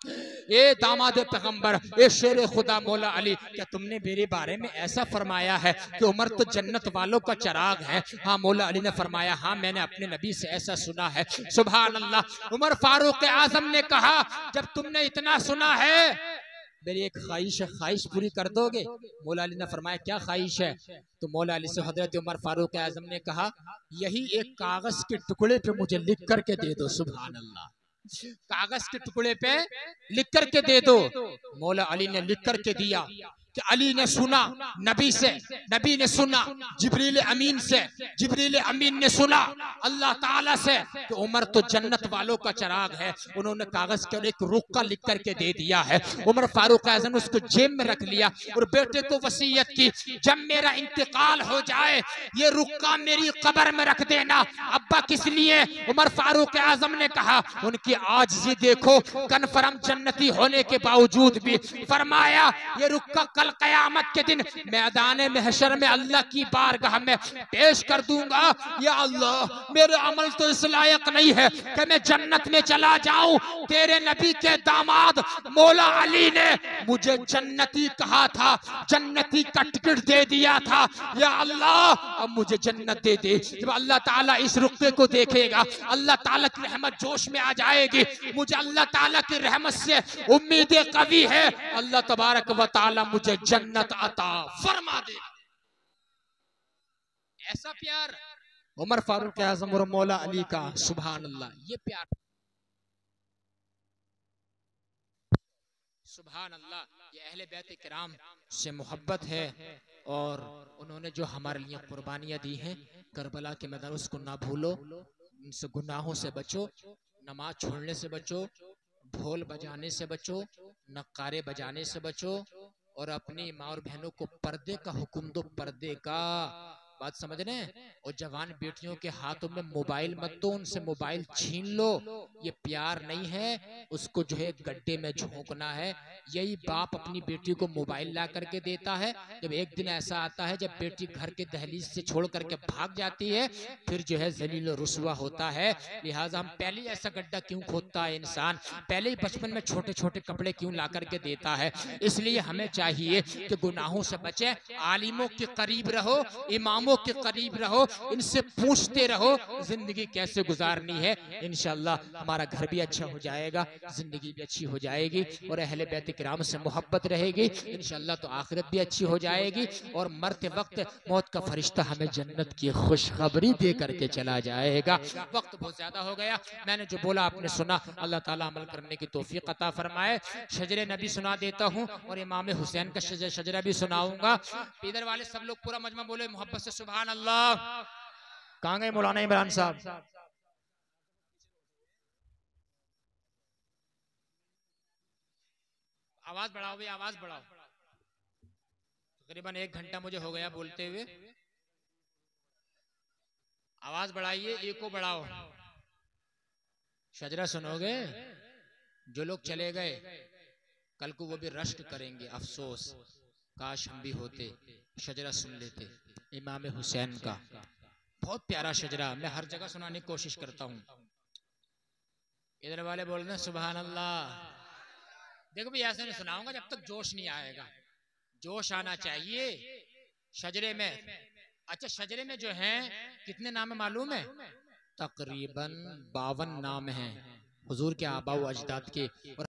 ए दामाद पैगंबर, ए शेर खुदा मौला अली, क्या तुमने मेरे बारे में ऐसा फरमाया है कि उमर तो जन्नत वालों का चिराग है? हाँ, मौला अली ने फरमाया, हाँ मैंने अपने नबी से ऐसा सुना है। सुभान अल्लाह। उमर फारूक आजम ने कहा, जब तुमने इतना सुना है, मेरी एक ख्वाहिश है, ख्वाहिश पूरी कर दोगे? मौला अली ने फरमाया, क्या ख्वाहिश है? तो मौला अली से हजरत उमर फारूक आजम ने कहा, यही एक कागज के टुकड़े पे मुझे लिख करके दे दो। सुभान अल्लाह। कागज के टुकड़े पे लिख करके दे दो। मौला अली ने लिख करके दिया कि अली ने सुना नबी से, नबी ने सुना जिब्रील अमीन से, जिब्रील अमीन ने सुना अल्लाह ताला से कि उमर तो जन्नत वालों का चिराग है। उन्होंने कागज के एक रुक्का लिख करके दे दिया है। उमर फारूक आज़म ने उसको जेब में रख लिया और बेटे को वसीयत की, जब मेरा इंतकाल हो जाए ये रुक्का मेरी कब्र में रख देना। अब्बा किस लिए? उमर फारूक आज़म ने कहा, उनकी आजिज़ी देखो, कन्फर्म जन्नती होने के बावजूद भी फरमाया, ये रुक्का कल कयामत के दिन मैदान महशर में अल्लाह की बारगाह में पेश कर दूंगा। या अल्लाह, मेरे अमल तो इस लायक नहीं है कि मैं जन्नत में चला जाऊं। तेरे नबी के दामाद मौला अली ने मुझे जन्नती कहा था, जन्नती का टिकट दे दिया था। या अल्लाह, अब मुझे जन्नत दे दे। जब अल्लाह ताला इस रुक्के को देखेगा, अल्लाह ताला की रहमत जोश में आ जाएगी। मुझे अल्लाह ताला की रहमत से उम्मीद कवी है, अल्लाह तबारक व ताला मुझे जन्नत अता फरमा दे। ऐसा प्यार उमर फारूक आज़म और मौला अली का। सुभान अल्लाह। ये प्यार, सुभान अल्लाह, ये अहले बैत किराम से मोहब्बत है। और उन्होंने जो हमारे लिए कुर्बानियां दी हैं, करबला के मैदान, उसको ना भूलो, उनसे गुनाहों से बचो, नमाज छोड़ने से बचो, ढोल बजाने से बचो, नक्कारे बजाने से बचो, और अपनी माँ और बहनों को पर्दे का हुक्म दो, पर्दे का। बात समझ रहे हैं? और जवान बेटियों के हाथों में मोबाइल मत दो, उनसे मोबाइल छीन लो। ये प्यार नहीं है, उसको जो है गड्ढे में झोंकना है। यही बाप अपनी बेटी को मोबाइल ला करके देता है। जब एक दिन ऐसा आता है जब बेटी घर के दहलीज से छोड़ करके भाग जाती है, फिर जो है जलील रुसवा होता है। लिहाजा हम पहले ऐसा गड्ढा क्यों खोदता है इंसान? पहले ही बचपन में छोटे छोटे कपड़े क्यों ला करके देता है? इसलिए हमें चाहिए कि गुनाहों से बचे, आलिमों के करीब रहो, इमामों के करीब रहो, इनसे पूछते रहो जिंदगी कैसे गुजारनी है। इंशाअल्लाह हमारा घर भी अच्छा हो जाएगा, जिंदगी भी अच्छी हो जाएगी, और अहले बैत किराम से मोहब्बत रहेगी। इंशाअल्लाह तो आखिरत भी अच्छी हो जाएगी, और मरते वक्त मौत का फरिश्ता हमें जन्नत की खुशखबरी दे करके चला जाएगा। वक्त बहुत ज्यादा हो गया, मैंने जो बोला आपने सुना, अल्लाह ताला अमल करने की तौफीक अता फरमाए। शजरे नबी सुना देता हूँ और इमाम हुसैन का शजरा भी सुनाऊंगा। इधर वाले सब लोग पूरा मजमा बोले मोहब्बत से सुभान अल्लाह। कहाँ गए मौलाना इमरान साहब? आवाज बढ़ाओ भाई, आवाज बढ़ाओ। तकरीबन 1 घंटा मुझे हो गया बोलते हुए। आवाज बढ़ाइए, एको बढ़ाओ। शजरा सुनोगे? जो लोग चले गए कल को वो भी रश्क करेंगे, अफसोस काश हम भी होते, शजरा सुन लेते इमाम हुसैन का। बहुत प्यारा शजरा, मैं हर जगह सुनाने की कोशिश करता हूँ। इधर वाले बोल रहे हैं सुभान अल्लाह। देखो भाई, ऐसे नहीं सुनाऊंगा जब तक जोश नहीं आएगा। जोश आना चाहिए शजरे में। अच्छा, शजरे में जो है कितने नाम है मालूम है? तकरीबन 52 नाम हैं हुजूर के आबा व अजदाद के। और